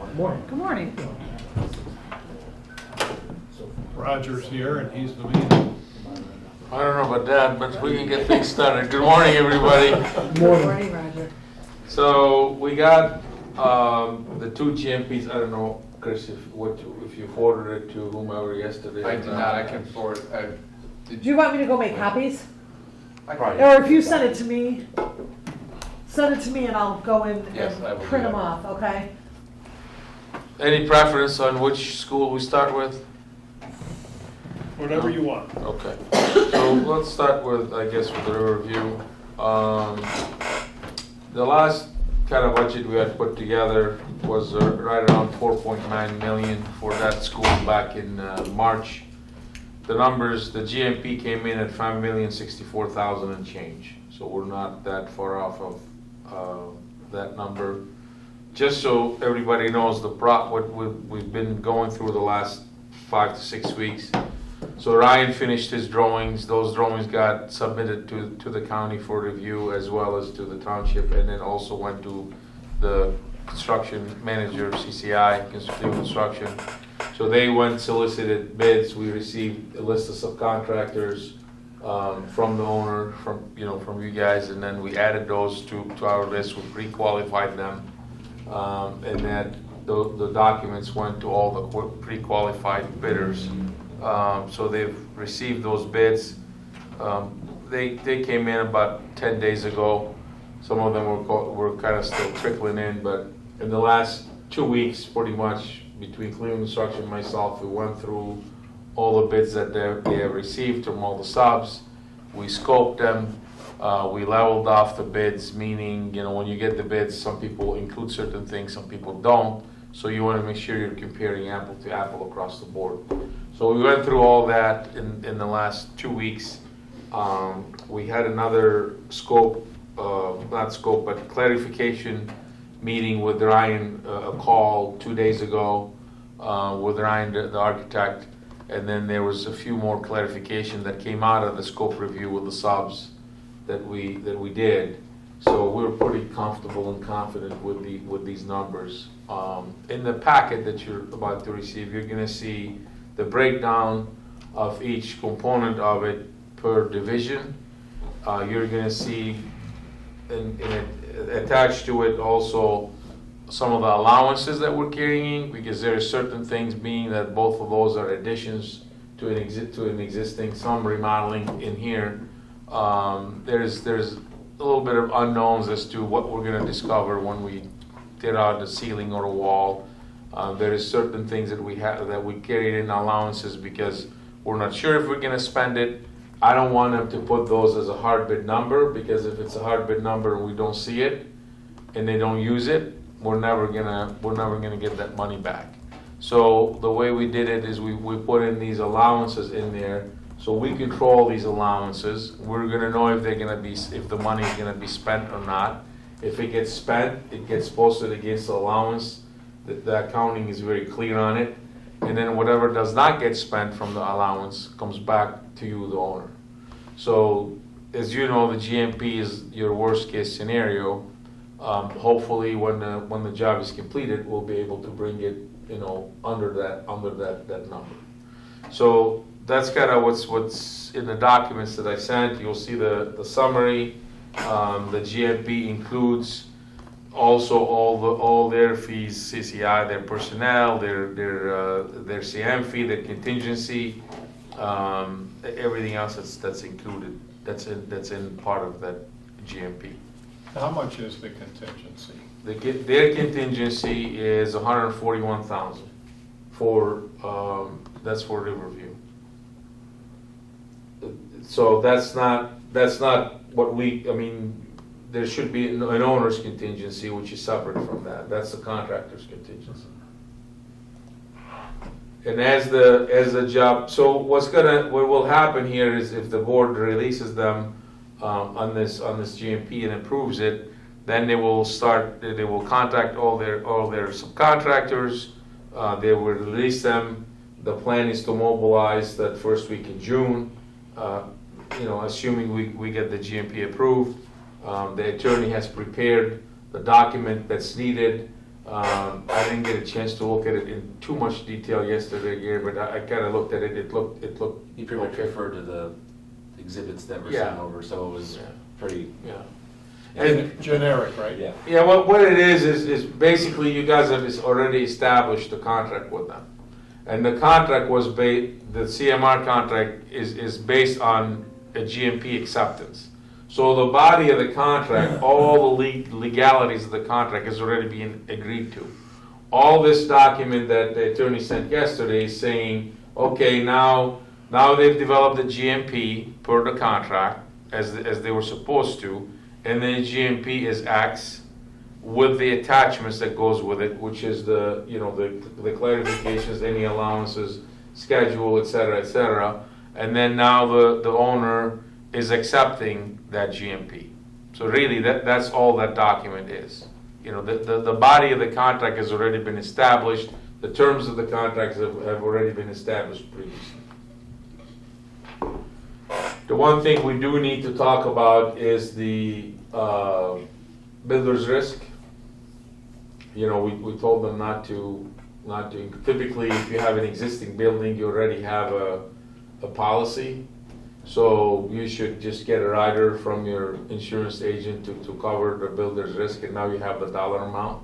Morning. Good morning. Roger's here and he's the man. I don't know about that, but we can get things started. Good morning, everybody. Good morning, Roger. So we got the two GMPs. I don't know, Chris, if you forwarded it to whomever yesterday. I did not, I can forward, Do you want me to go make copies? Right. Or if you send it to me and I'll go in Yes, I and will do print them that. off, okay? Any preference on which school we start with? Whatever you want. Okay. So let's start with, I guess, with the Riverview. The last kind of budget we had put together was right around 4.9 million for that school back in March. The numbers, the GMP came in at 5,064,000 and change. So we're not that far off of that number. Just so everybody knows what we've been going through the last 5 to 6 weeks. So Ryan finished his drawings. Those drawings got submitted to the county for review as well as to the township, and then also went to the construction manager, CCI, Construction. So they went solicited bids. We received a list of subcontractors from the owner, from you guys, and then we added those to our list. We pre-qualified them, and that the documents went to all the pre-qualified bidders. So they've received those bids. They came in about 10 days ago. Some of them were kind of still trickling in, but in the last 2 weeks, pretty much between Cleveland Construction and myself, we went through all the bids that they have received from all the subs. We scoped them. We leveled off the bids, meaning, when you get the bids, some people include certain things, some people don't. So you want to make sure you're comparing apple to apple across the board. So we went through all that in the last 2 weeks. We had another but clarification meeting with Ryan, a call 2 days ago with Ryan, the architect, and then there was a few more clarification that came out of the scope review with the subs that we did. So we're pretty comfortable and confident with these numbers. In the packet that you're about to receive, you're going to see the breakdown of each component of it per division. You're going to see attached to it also some of the allowances that we're carrying, because there are certain things, being that both of those are additions to an existing, some remodeling in here. There's a little bit of unknowns as to what we're going to discover when we tear out the ceiling or a wall. There is certain things that we carried in allowances because we're not sure if we're going to spend it. I don't want them to put those as a hard bid number, because if it's a hard bid number and we don't see it and they don't use it, we're never gonna get that money back. So the way we did it is we put in these allowances in there, so we control these allowances. We're gonna know if the money is gonna be spent or not. If it gets spent, it gets posted against the allowance. The accounting is very clear on it. And then whatever does not get spent from the allowance comes back to you, the owner. So as you know, the GMP is your worst case scenario. Hopefully when the job is completed, we'll be able to bring it, under that number. So that's kind of what's in the documents that I sent. You'll see the summary. The GMP includes also all their fees, CCI, their personnel, their CM fee, their contingency, everything else that's included. That's in part of that GMP. How much is the contingency? Their contingency is 141,000 for that's for Riverview. So that's not what there should be an owner's contingency, which is separate from that. That's the contractor's contingency. And as the job, so what will happen here is, if the board releases them on this GMP and approves it, then they will contact all their subcontractors. They will release them. The plan is to mobilize that first week in June, assuming we get the GMP approved. The attorney has prepared the document that's needed. I didn't get a chance to look at it in too much detail yesterday, Gary, but I kinda looked at it, it looked You pretty much okay. referred to the exhibits that were Yeah. sent over, so it was Yeah. pretty, Yeah. And, Generic, right? yeah. yeah, what it is basically you guys have already established a contract with them. And the contract was the CMR contract is based on a GMP acceptance. So the body of the contract, all the legalities of the contract has already been agreed to. All this document that the attorney sent yesterday is saying, okay, now they've developed the GMP per the contract as they were supposed to, and then GMP is X with the attachments that goes with it, which is the clarifications, any allowances, schedule, et cetera, and then now the owner is accepting that GMP. So really, that's all that document is. The body of the contract has already been established, the terms of the contracts have already been established previously. The one thing we do need to talk about is the builder's risk. We told them not to, typically if you have an existing building, you already have a policy. So you should just get a rider from your insurance agent to cover the builder's risk, and now you have the dollar amount.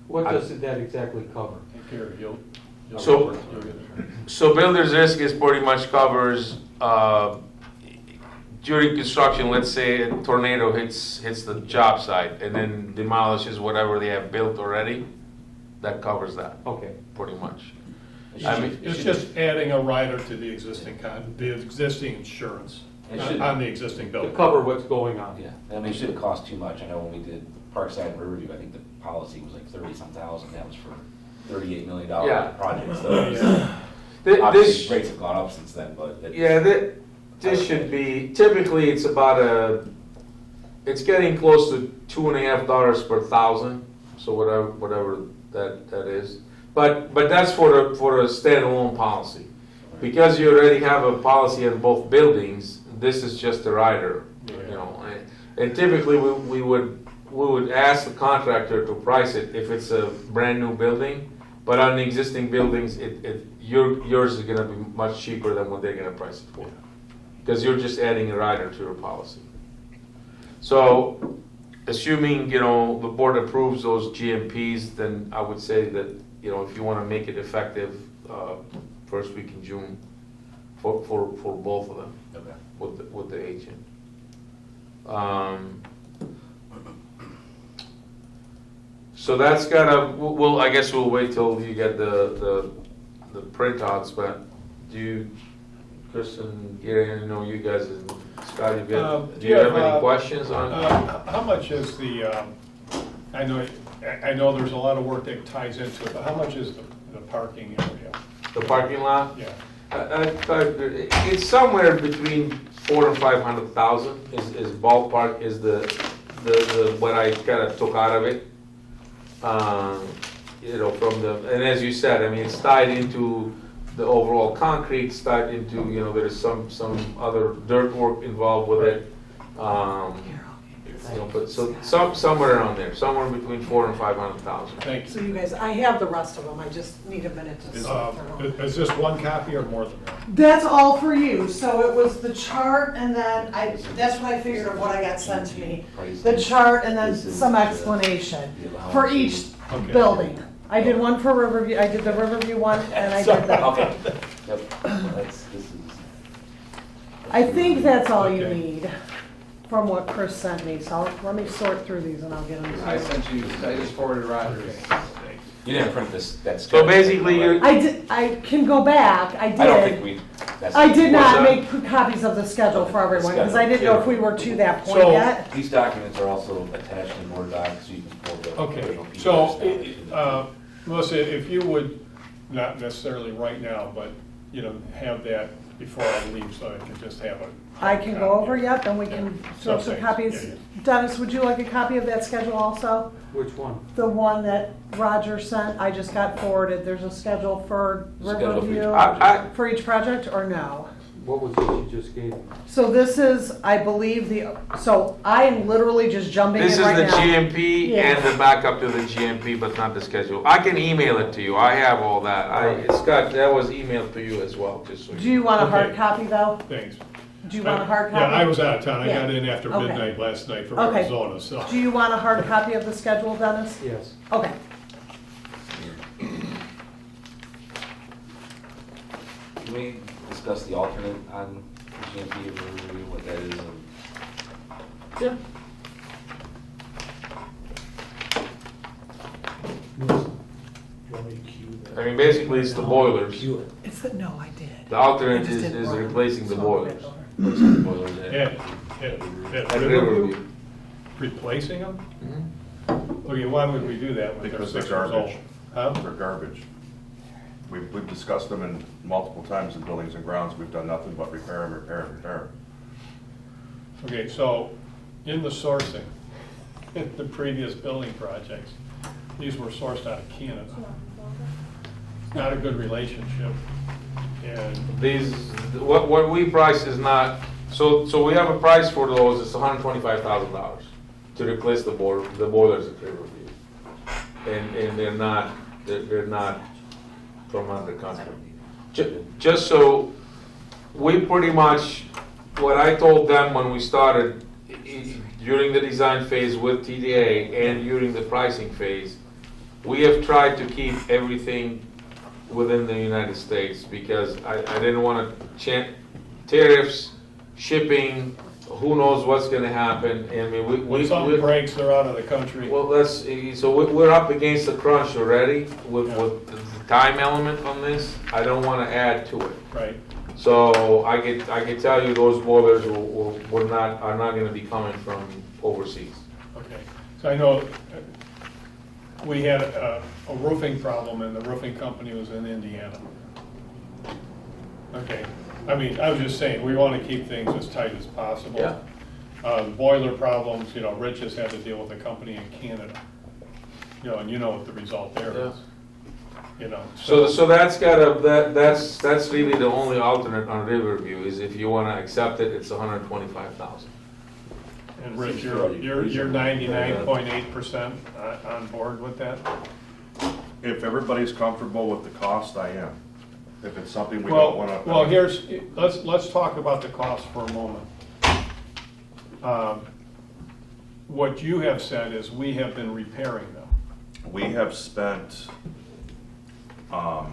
What does that exactly cover? Here, you'll So- get it. So builder's risk is pretty much covers, during construction, let's say a tornado hits the job site and then demolishes whatever they have built already, that covers that, Okay. pretty much. It I should- mean, it It's should- just adding a rider to the existing insurance It should- on the existing To building. cover what's going on. Yeah, I mean, it shouldn't cost too much. I know when we did Parkside and Riverview, I think the policy was like 30-some thousand. That was for $38 million Yeah. project. So This, obviously rates have gone up since then, but this should be, typically it's about it's getting close to $2.50 per thousand, so whatever that is. But that's for a standalone policy. Because you already have a policy on both buildings, this is just a rider, And typically, we would ask the contractor to price it if it's a brand-new building, but on the existing buildings, yours is gonna be much cheaper than what they're gonna price it for. Because you're just adding a rider to your policy. So, assuming, the board approves those GMPs, then I would say that, if you wanna make it effective, first week in June, for both of them, okay. with the agent. So that's I guess we'll wait till you get the printouts, but Chris and Gary, I know you guys and Scott, do you have any questions on? How much is I know there's a lot of work that ties into it, but how much is the parking area? The parking lot? Yeah. It's somewhere between 400,000 and 500,000 is ballpark is the what I kind of took out of it. And as you said, I mean, it's tied into the overall concrete, it's tied into, there is some other dirt work involved with it. But somewhere around there, somewhere between 400,000 and 500,000. Thank you. So you guys, I have the rest of them, I just need a minute to sort through them. Is this one copy or more than one? That's all for you, so it was the chart and then that's what I figured of what I got sent to me. The chart and then some explanation for each Okay. building. I did one for Riverview, I did the Riverview one and I did the, Okay. Yep. This is. I think that's all you Okay. need from what Chris sent me, so let me sort through these and I'll get them I to you. sent you, I just forwarded Roger's. You didn't print this, that's. So basically, you're- I can go back, I I don't think did. we. that's- I did What's not that? make copies of the schedule for everyone, because I didn't know if we were to that point So- yet. These documents are also attached in Word docs, so you can pull the Okay, original PDF so, down. Melissa, if you would, not necessarily right now, but, have that before I leave, so I can just have a. I can go over yet, then we can sort some Okay, copies. yeah, Dennis, would you like a copy of that schedule also? Which one? The one that Roger sent, I just got forwarded, there's a schedule for Schedule for each Riverview project. for each project, or no? What was it you just gave me? So this is, I believe, so I'm literally just jumping in This is right the now. GMP Yeah. and the backup to the GMP, but not the schedule. I can email it to you. I have all that. Scott, that was emailed to you as well, just so Do you want a hard Okay. copy though? Thanks. Do you want a hard copy? Yeah, I was out of town. I Yeah. got in after Okay. midnight last night from Okay. Arizona, so. Do you want a hard copy of the schedule, Dennis? Yes. Okay. Can we discuss the alternate on GMP of Riverview, what that is? And Yeah. I mean, basically, it's the boilers. It's the, no, I did. The alternate I just is didn't run. replacing the So- boilers. boilers at- At At Riverview, Riverview. replacing them? Mhm. Okay, why would we do that when they're Because they're 6 years old? garbage. Huh? They're garbage. We've discussed them in multiple times in buildings and grounds. We've done nothing but repair them, repair them, repair them. Okay, so in the sourcing, in the previous building projects, these were sourced out of Canada. Not a good relationship, and These, what we price is not, so we have a price for those, it's $125,000 to replace the boilers at Riverview. And they're not from under contract. Just so, we pretty much, what I told them when we started, during the design phase with TDA and during the pricing phase, we have tried to keep everything within the United States because I didn't want to tariffs, shipping, who knows what's gonna happen. I mean, when something breaks, they're out of the country. well, we're up against the crunch already with the time element on this. I don't want to add to it. Right, So I can tell you those boilers are not going to be coming from overseas. okay. So I know we had a roofing problem and the roofing company was in Indiana. Okay, I mean, I was just saying, we want to keep things as tight as possible. Yeah. Boiler problems, you know, Rich has had to deal with a company in Canada. You know, and you know what the result there is. You know, So that's that's really the only alternate on Riverview is if you want to accept it, it's 125,000. And Rich, you're 99.8% on board with that? If everybody's comfortable with the cost, I am. If it's something we Well, don't want to. well, let's talk about the cost for a moment. What you have said is we have been repairing them, We have spent, 40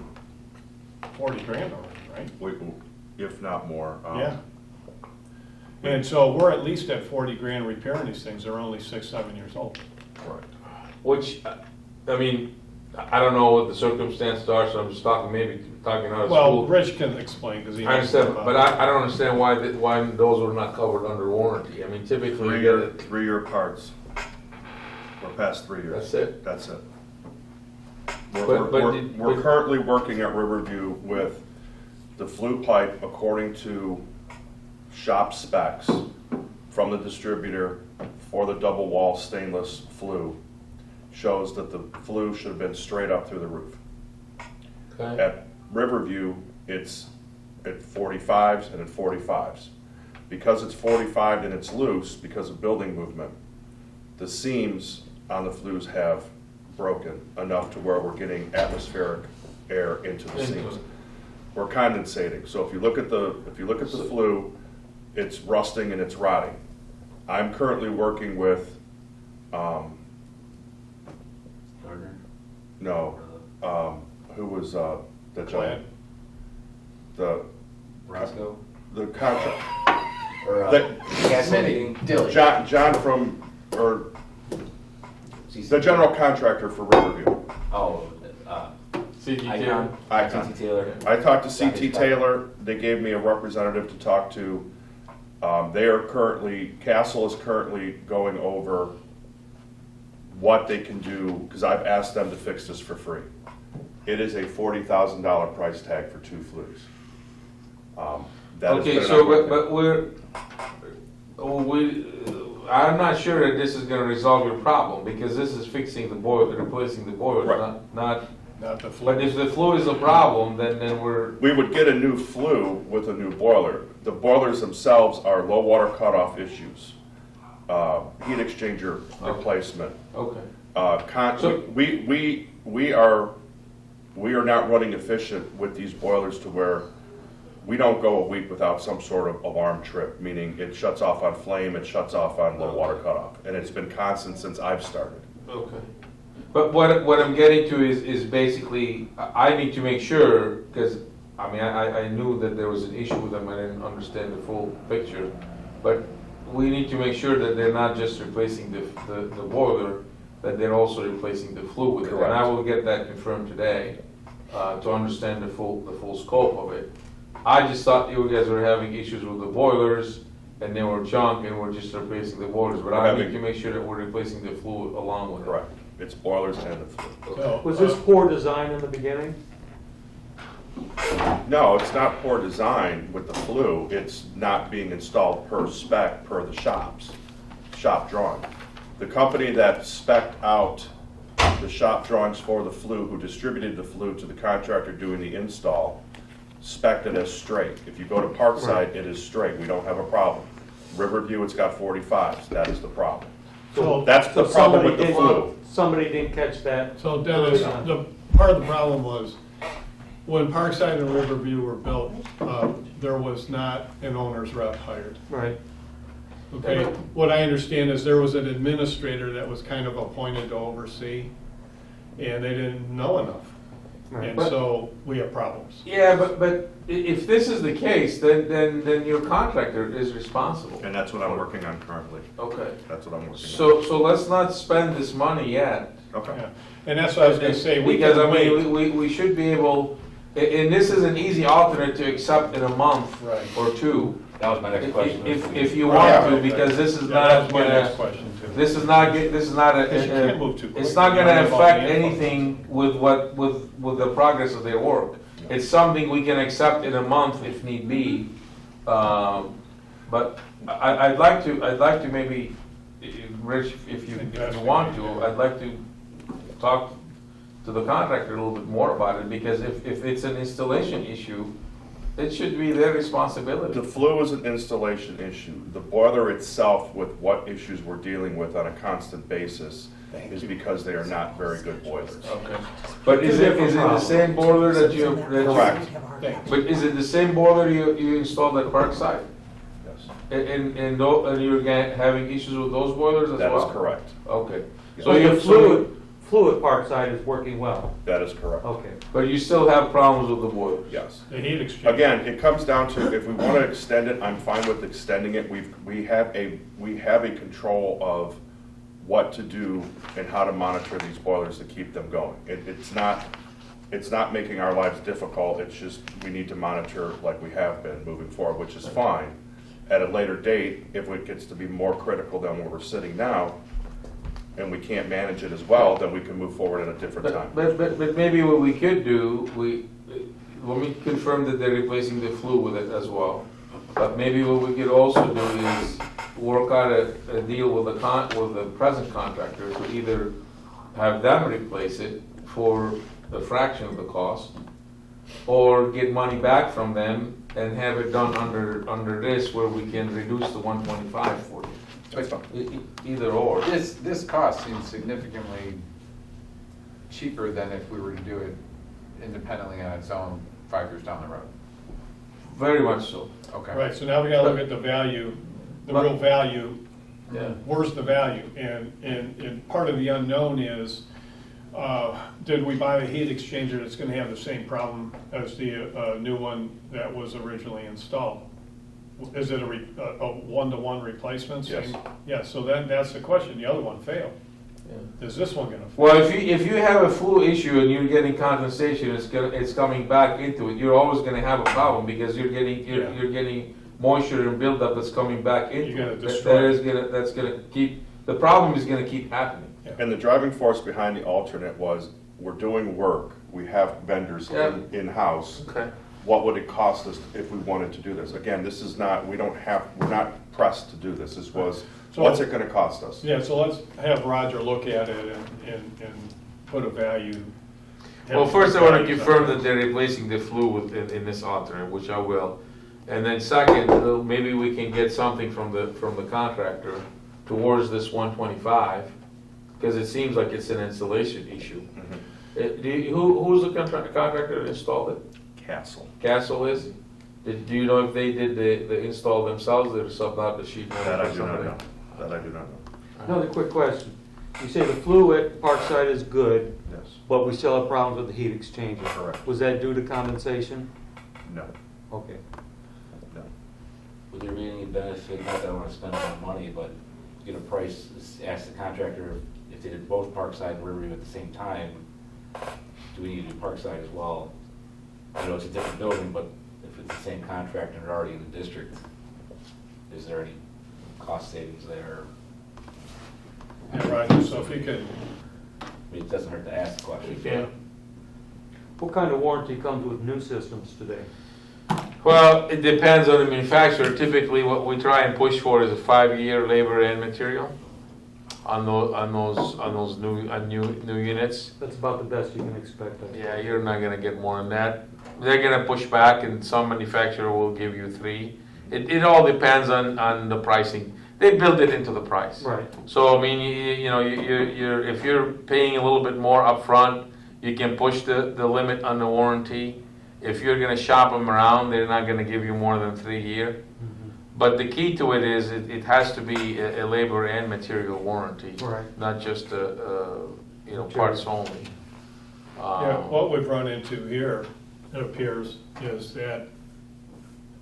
grand already, right? if not more. Yeah. And so we're at least at 40 grand repairing these things, they're only 6, 7 years old. Correct. Which, I mean, I don't know what the circumstances are, so I'm just talking out of Well, school. Rich can explain, because he I knows more understand, about but it. I don't understand why those were not covered under warranty. I mean, typically you get it. Three-year parts. We're past 3 years. That's it? That's it. But We're currently working at Riverview with the flue pipe according to shop specs from the distributor for the double wall stainless flue. Shows that the flue should have been straight up through the roof. Okay. At Riverview, it's at 45s and at 45s. Because it's 45 and it's loose, because of building movement, the seams on the flues have broken enough to where we're getting atmospheric air into the seams. We're condensating, so if you look at the flue, it's rusting and it's rotting. I'm currently working with, Gardner? no, who was, the Client? gentleman? The Roscoe? the contract, Or, That- Cassidy? Dilly? John from, or the general contractor for Riverview. Oh, CG Icon? Icon. CT Taylor? I talked to CT Taylor, they gave me a representative to talk to. Castle is currently going over what they can do, because I've asked them to fix this for free. It is a $40,000 price tag for 2 flues. That has Okay, been so, our- but I'm not sure that this is gonna resolve your problem, because this is fixing the boiler, replacing the boiler, Right. not not the But if flue. the flue is a problem, then we're, We would get a new flue with a new boiler. The boilers themselves are low water cutoff issues, heat exchanger replacement. okay. So we are not running efficient with these boilers to where we don't go a week without some sort of alarm trip, meaning it shuts off on flame, it shuts off on low water cutoff. And it's been constant since I've started. Okay. But what I'm getting to is basically, I need to make sure, because, I mean, I knew that there was an issue with them, I didn't understand the full picture. But we need to make sure that they're not just replacing the boiler, that they're also replacing the flue with it. And I Correct. will get that confirmed today, to understand the full scope of it. I just thought you guys were having issues with the boilers, and they were junk, and we're just replacing the boilers. But I need to make sure that we're replacing the flue along with it. Correct. It's boilers and the flue. So, Was this poor design in the beginning? No, it's not poor design with the flue. It's not being installed per spec, per the shop drawing. The company that spec'd out the shop drawings for the flue, who distributed the flue to the contractor doing the install, spec'd it as straight. If you go to Parkside, it is straight. We don't have a problem. Riverview, it's got 45s. That is the problem. So- That's the So problem somebody with the didn't- flue. Somebody didn't catch that. So Dennis, the, part of the problem was, when Parkside and Riverview were built, there was not an owner's rep hired. Right. Okay, what I understand is there was an administrator that was kind of appointed to oversee, and they didn't know enough. Right. And so we have problems. Yeah, but if this is the case, then your contractor is responsible. And that's what I'm working on currently. Okay. That's what I'm working on. So let's not spend this money yet. Okay. Yeah. And that's what I was gonna say, we Because, can I mean, wait. we should be able, and this is an easy alternate to accept in a month Right. or two. That was my next question. If you Right. want to, because this is Yeah, that not was my next gonna, question too. this is not, Because you can't move too quick. it's not You gonna don't have all the affect info. anything with the progress of their work. It's something we can accept in a month if need be. But I'd like to maybe, Rich, if you want to, I'd like to talk to the contractor a little bit more about it, because if it's an installation issue, it should be their responsibility. The flue is an installation issue. The boiler itself, with what issues we're dealing with on a constant basis, is because they are not very good boilers. Okay. But is it the same boiler that you? Correct. But is it the same boiler you installed at Parkside? Yes, And you're having issues with those boilers as that well? is correct. Okay. So So you the fluid Parkside is working well. That is correct. Okay. but you still have problems with the boilers? Yes. The heat exchange. Again, it comes down to, if we want to extend it, I'm fine with extending it. We have a control of what to do and how to monitor these boilers to keep them going. It's not making our lives difficult, it's just, we need to monitor like we have been moving forward, which is fine. At a later date, if it gets to be more critical than where we're sitting now, and we can't manage it as well, then we can move forward at a different time. But maybe what we could do, let me confirm that they're replacing the flue with it as well. But maybe what we could also do is work out a deal with the present contractor to either have them replace it for a fraction of the cost, or get money back from them and have it done under this, where we can reduce the 125 for you. That's fine. Either or. This cost seems significantly cheaper than if we were to do it independently on its own 5 years down the road. Very much so. Okay. Right, so now we gotta look at the value, the real value. Yeah. Where's the value? And part of the unknown is, did we buy a heat exchanger that's gonna have the same problem as the new one that was originally installed? Is it a one-to-one replacement? Yes. Yeah, so that's the question. The other one failed. Yeah. Is this one gonna fail? Well, if you have a flue issue and you're getting condensation, it's coming back into it. You're always going to have a problem, because you're getting moisture and buildup that's coming back into You're gonna it. destroy That's going to keep, the problem is going to keep happening. And the driving force behind the alternate was, we're doing work, we have vendors Yeah. in-house. Okay. What would it cost us if we wanted to do this? Again, this is not, we're not pressed to do this. This was, So- what's it gonna cost us? Yeah, so let's have Roger look at it and put a value. Well, first I want to confirm that they're replacing the flue in this alternate, which I will. And then second, maybe we can get something from the contractor towards this 125, because it seems like it's an installation issue. Who's the contractor that installed it? Castle. Castle is? Do you know if they did the install themselves or subbed out the sheet metal? That I for do not somebody? know. That I do not know. Another quick question. You say the flue at Parkside is good, Yes. but we still have problems with the heat exchanger. Correct. Was that due to condensation? No. Okay. No. Would there be any benefit, not that I wanna spend a lot of money, but get a price, ask the contractor if they did both Parkside and Riverview at the same time, do we need to do Parkside as well? I know it's a different building, but if it's the same contractor and they're already in the district, is there any cost savings there? Yeah, Roger, so if you could, I mean, it doesn't hurt to ask the question. Yeah. What kind of warranty comes with new systems today? Well, it depends on the manufacturer. Typically, what we try and push for is a 5-year labor and material on those new units. That's about the best you can expect. I think. Yeah, you're not gonna get more than that. They're gonna push back, and some manufacturer will give you 3. It all depends on the pricing. They build it into the price. Right. So I mean, you're if you're paying a little bit more upfront, you can push the limit on the warranty. If you're gonna shop them around, they're not gonna give you more than 3 year. But the key to it is it has to be a labor and material warranty, Right. not just parts only. yeah, what we've run into here, it appears, is that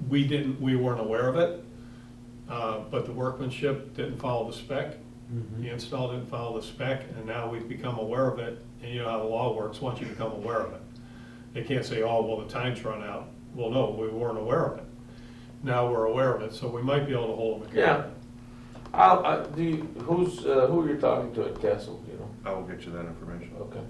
we weren't aware of it, but the workmanship didn't follow the spec. The install didn't follow the spec, and now we've become aware of it, and you know how the law works, once you become aware of it. They can't say, oh, well, the time's run out. Well, no, we weren't aware of it. Now we're aware of it, so we might be able to hold them accountable. Yeah. Who you're talking to at Castle, you know? I will get you that information. Okay.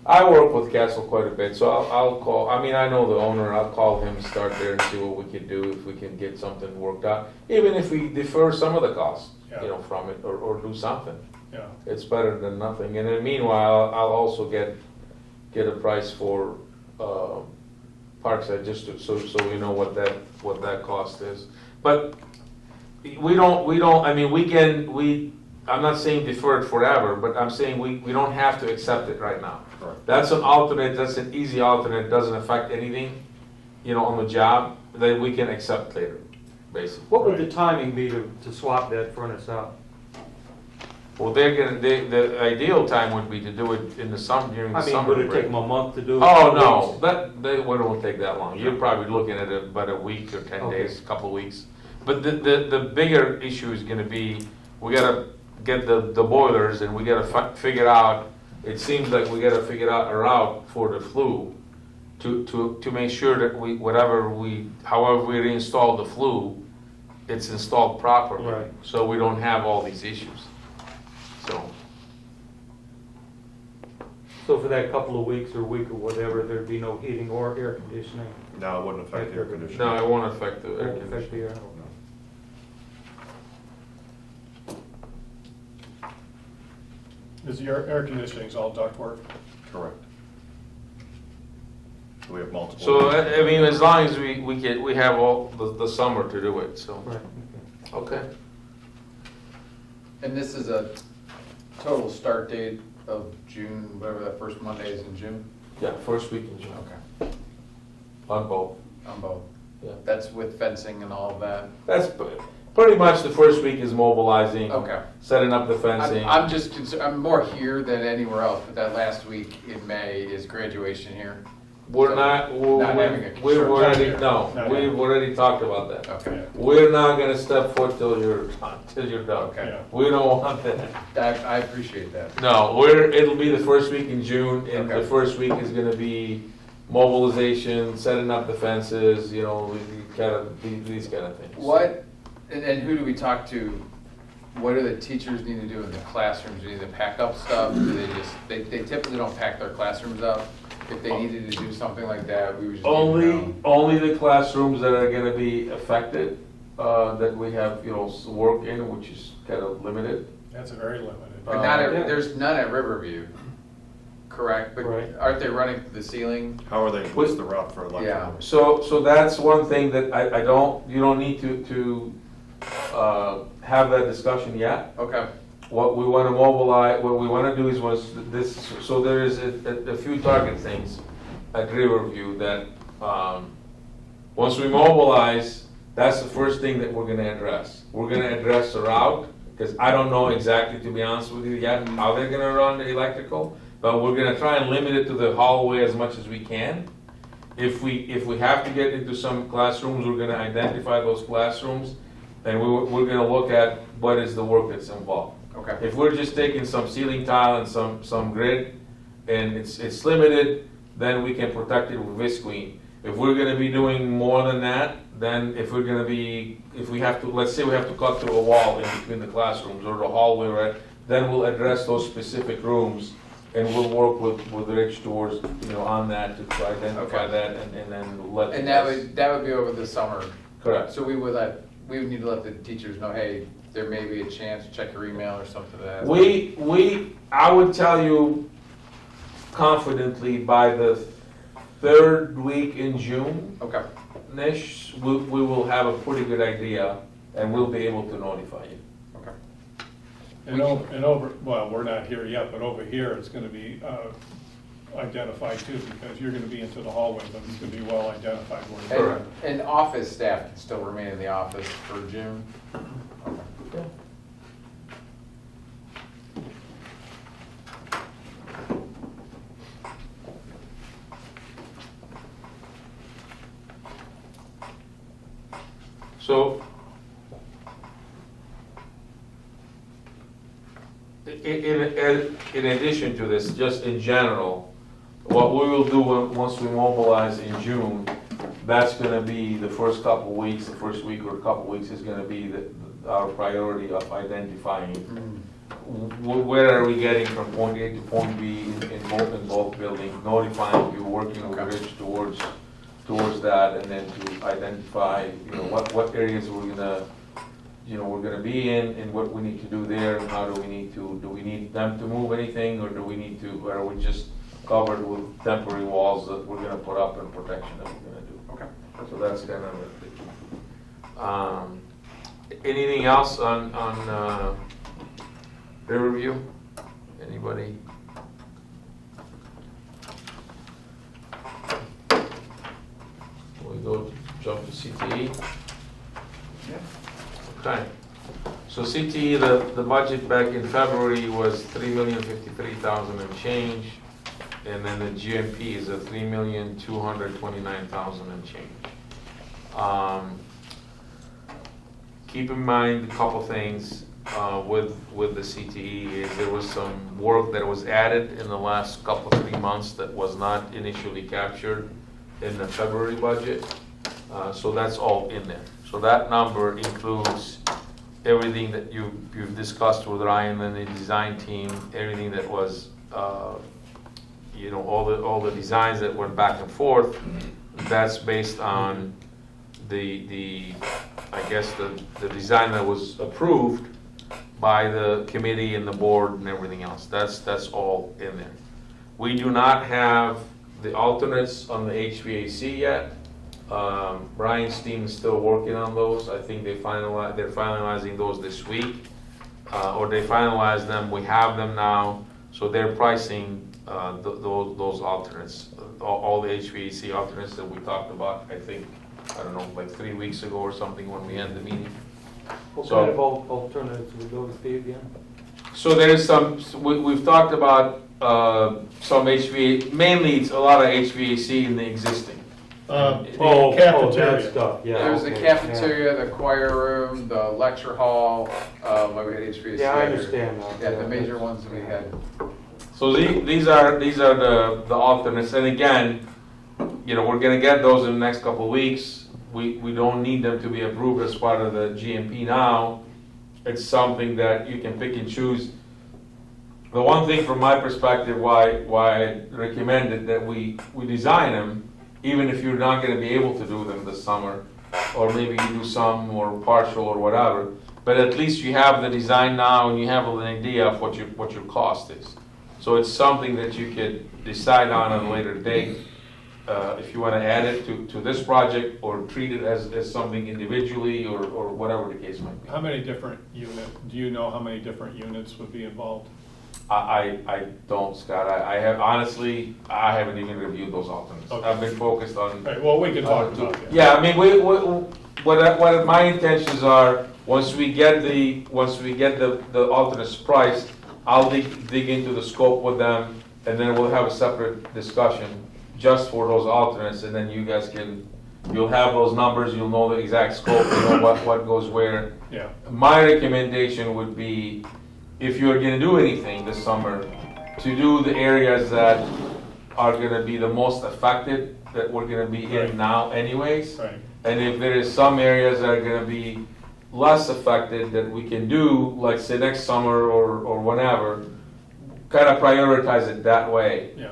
I work with Castle quite a bit, so I'll call, I mean, I know the owner, I'll call him and start there and see what we can do, if we can get something worked out. Even if we defer some of the costs, Yeah. from it, or do something. Yeah, It's better than nothing. And then meanwhile, I'll also get a price for, Parkside, just so we know what that cost is. But we don't, I mean, I'm not saying defer it forever, but I'm saying we don't have to accept it right now. Correct. That's an alternate, that's an easy alternate, doesn't affect anything, on the job, that we can accept later, basically. What would the timing be to swap that furnace out? Well, the ideal time would be to do it in the summer, during the I mean, summer would it break. take them a month to do? Oh, 2 no, weeks? that won't take that long. You're probably looking at about a week or 10 Okay. days, a couple of weeks. But the bigger issue is gonna be, we gotta get the boilers, and we gotta figure out, it seems like we gotta figure out a route for the flue to make sure that however we reinstall the flue, it's installed properly. Right. So we don't have all these issues. So for that couple of weeks or week or whatever, there'd be no heating or air conditioning? No, it wouldn't affect the air conditioning. No, it won't affect the air Won't affect the conditioning. No. is your air conditioning's all ductwork? Correct. We have multiple. So, I mean, as long as we have all the summer to do it, so, Right. okay. And this is a total start date of June, whatever that first Monday is in June? Yeah, first week in June, Okay, on both, on both. yeah. That's with fencing and all of that? That's pretty much the first week is mobilizing, Okay. setting up the fencing. I'm just concerned, I'm more here than anywhere else, but that last week in May is graduation here. We're not, Not having a we've short already, time. no, Not we've yet. already talked about that. Okay, We're not gonna step foot till you're done. okay. Yeah. We don't want that. I appreciate that. No, it'll be the first week in June, and the Okay. first week is gonna be mobilization, setting up the fences, these kind of things. What, and who do we talk to? What do the teachers need to do in the classrooms? Do they need to pack up stuff? Do they just, they typically don't pack their classrooms up. If they needed to do something like that, we would just. need to know. Only the classrooms that are gonna be affected, that we have, work in, which is kind of limited. That's very limited. But not Yeah. there's none at Riverview, correct, but Right. aren't they running through the ceiling? How are they, what's the route for Yeah. electrical? So that's one thing that you don't need to have that discussion yet. Okay, What we want to mobilize, what we want to do was this, so there is a few target things at Riverview that, once we mobilize, that's the first thing that we're gonna address. We're gonna address the route, because I don't know exactly, to be honest with you, yet, how they're gonna run the electrical, but we're gonna try and limit it to the hallway as much as we can. If we have to get into some classrooms, we're gonna identify those classrooms, and we're gonna look at what is the work that's involved. okay. If we're just taking some ceiling tile and some grid, and it's limited, then we can protect it with visqueen. If we're gonna be doing more than that, then if we have to, let's say we have to cut through a wall in between the classrooms or the hallway, right, then we'll address those specific rooms, and we'll work with Rich towards, on that to identify Okay. that, and then let. And that would be over the summer. Correct. So we would need to let the teachers know, hey, there may be a chance, check your email or something like that. I would tell you confidently by the third week in June, Okay, Nish, we will have a pretty good idea, and we'll be able to notify you. okay. And over, well, we're not here yet, but over here, it's gonna be identified too, because you're gonna be into the hallway, but it's gonna be well identified where you're. And office staff can still remain in the office for June? Okay. So, in addition to this, just in general, what we will do once we mobilize in June, that's gonna be the first couple weeks, the first week or a couple weeks is gonna be our priority of identifying where are we getting from point A to point B in both buildings, notifying you, working with Okay. Rich towards that, and then to identify, what areas we're gonna be in, and what we need to do there, and how do we need them to move anything, or are we just covered with temporary walls that we're gonna put up and protection that we're gonna do? Okay. So that's kind of it. Anything else on Riverview? Anybody? We go jump to CTE. Okay. So CTE, the budget back in February was $3,053,000 and change, and then the GMP is at $3,229,000 and change. Keep in mind a couple things with the CTE is there was some work that was added in the last couple 3 months that was not initially captured in the February budget. So that's all in there. So that number includes everything that you've discussed with Ryan and the design team, everything that was, all the designs that went back and forth. That's based on the design that was approved by the committee and the board and everything else. That's all in there. We do not have the alternates on the HVAC yet. Brian's team is still working on those. I think they're finalizing those this week, or they finalized them. We have them now, so they're pricing those alternates, all the HVAC alternates that we talked about. I think, like 3 weeks ago or something when we had the meeting. What So- kind of alternatives would those be again? So there is we've talked about some HVAC, mainly it's a lot of HVAC in the existing. The Oh, that cafeteria. stuff, yeah. There's the okay, cafeteria, the choir room, the lecture hall, we had HVAC. Yeah, I understand that. Yeah, the major ones we had. So these are the alternates, and again, we're gonna get those in the next couple of weeks. We don't need them to be approved as part of the GMP now. It's something that you can pick and choose. The one thing from my perspective, why I recommended that we design them, even if you're not gonna be able to do them this summer, or maybe you do some or partial or whatever, but at least you have the design now and you have an idea of what your cost is. So it's something that you could decide on at a later date, if you want to add it to this project or treat it as something individually or whatever the case might be. How many different do you know how many different units would be involved? I don't, Scott. I have, honestly, I haven't even reviewed those alternates. Okay. I've been focused on. Right, well, we can talk about that. Yeah, I mean, what my intentions are, once we get the alternates priced, I'll dig into the scope with them, and then we'll have a separate discussion just for those alternates, and then you guys you'll have those numbers, you'll know the exact scope, you know what goes where. Yeah, My recommendation would be, if you're gonna do anything this summer, to do the areas that are gonna be the most affected, that we're gonna be Right. in now anyways. right, And if there is some areas that are gonna be less affected that we can do, like say next summer or whenever, kind of prioritize it that way. yeah,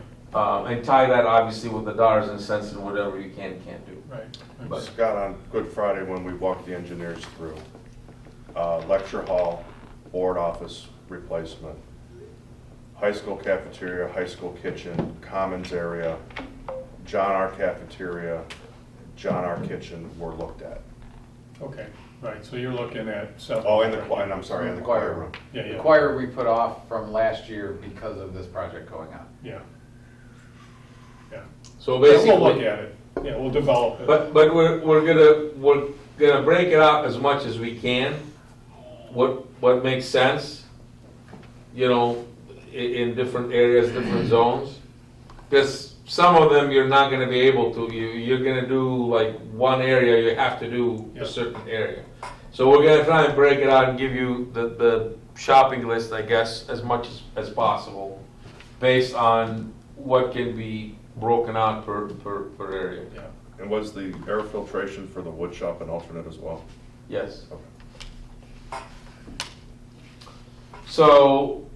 And tie that obviously with the dollars and cents and whatever you can and can't do. right. But- Scott, on Good Friday, when we walked the engineers through, lecture hall, board office replacement, high school cafeteria, high school kitchen, commons area, John R. cafeteria, John R. kitchen were looked at. Okay, right, so you're looking at seven. Oh, and I'm sorry, in the choir room. Yeah, The yeah, choir we put off from last year because of this project going on. yeah. Yeah, So we'll basically. look at it, yeah, we'll develop it. But we're gonna break it up as much as we can, what makes sense, you know, in different areas, different zones. Because some of them you're not gonna be able to, you're gonna do like one area, you have to do Yeah. a certain area. So we're gonna try and break it out and give you the shopping list, I guess, as much as possible, based on what can be broken out per area. Yeah, And was the air filtration for the wood shop an alternate as well? Yes. Okay. So,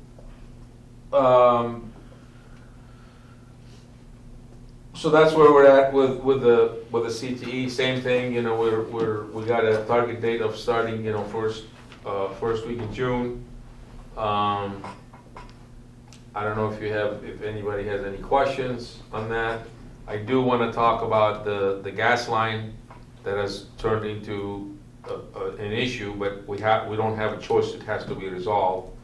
so that's where we're at with the CTE. Same thing, you know, we got a target date of starting, you know, first week in June. I don't know if anybody has any questions on that. I do want to talk about the gas line that has turned into an issue, but we don't have a choice. It has to be resolved.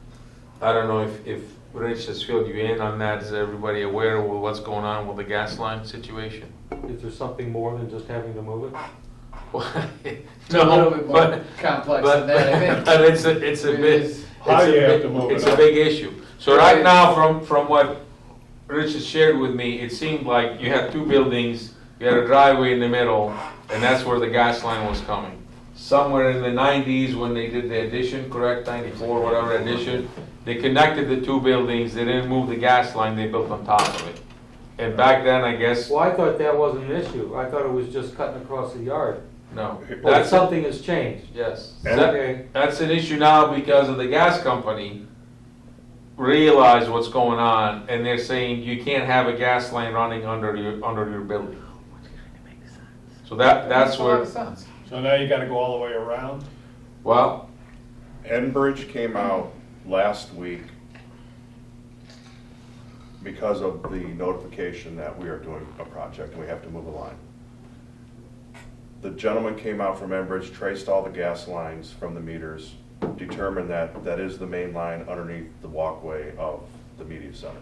I don't know if Rich has filled you in on that. Is everybody aware of what's going on with the gas line situation? Is there something more than just having to move it? It's a little bit more complex than that, I think. But it's a It bit, is. How you have to move it it's a up. big issue. So right now, from what Rich has shared with me, it seemed like you had two buildings, you had a driveway in the middle, and that's where the gas line was coming. Somewhere in the 90s, when they did the addition, correct, 94, whatever addition, they connected the two buildings, they didn't move the gas line, they built on top of it. And back then, I guess, Well, I thought that wasn't an issue. I thought it was just cutting across the yard. no. But That's something has changed. Yes. And- Okay. That's an issue now because of the gas company realize what's going on, and they're saying you can't have a gas line running under your building. So that's Makes a lot where, of sense. So now you gotta go all the way around? well, Enbridge came out last week because of the notification that we are doing a project and we have to move a line. The gentleman came out from Enbridge, traced all the gas lines from the meters, determined that that is the main line underneath the walkway of the media center.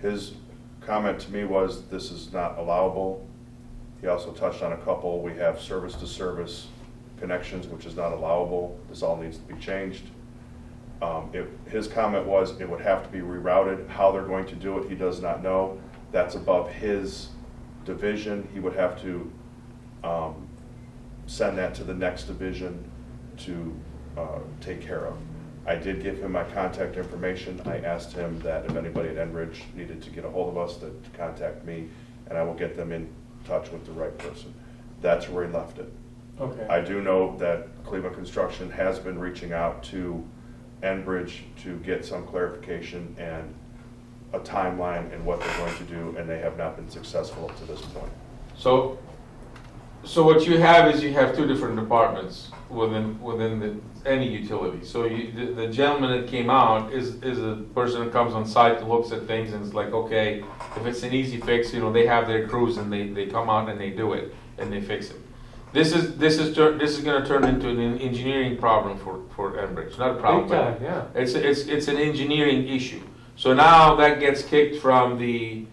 His comment to me was, this is not allowable. He also touched on a couple, we have service-to-service connections, which is not allowable. This all needs to be changed. His comment was, it would have to be rerouted. How they're going to do it, he does not know. That's above his division. He would have to send that to the next division to take care of. I did give him my contact information. I asked him that if anybody at Enbridge needed to get a hold of us, to contact me, and I will get them in touch with the right person. That's where he left it. Okay. I do know that Cleveland Construction has been reaching out to Enbridge to get some clarification and a timeline and what they're going to do, and they have not been successful up to this point. so So what you have is you have two different departments within any utility. So the gentleman that came out is a person that comes on site, looks at things, and it's like, okay, if it's an easy fix, they have their crews and they come out and they do it and they fix it. This is going to turn into an engineering problem for Enbridge. Not a problem, Big time, yeah. it's an engineering issue. So now that gets kicked from the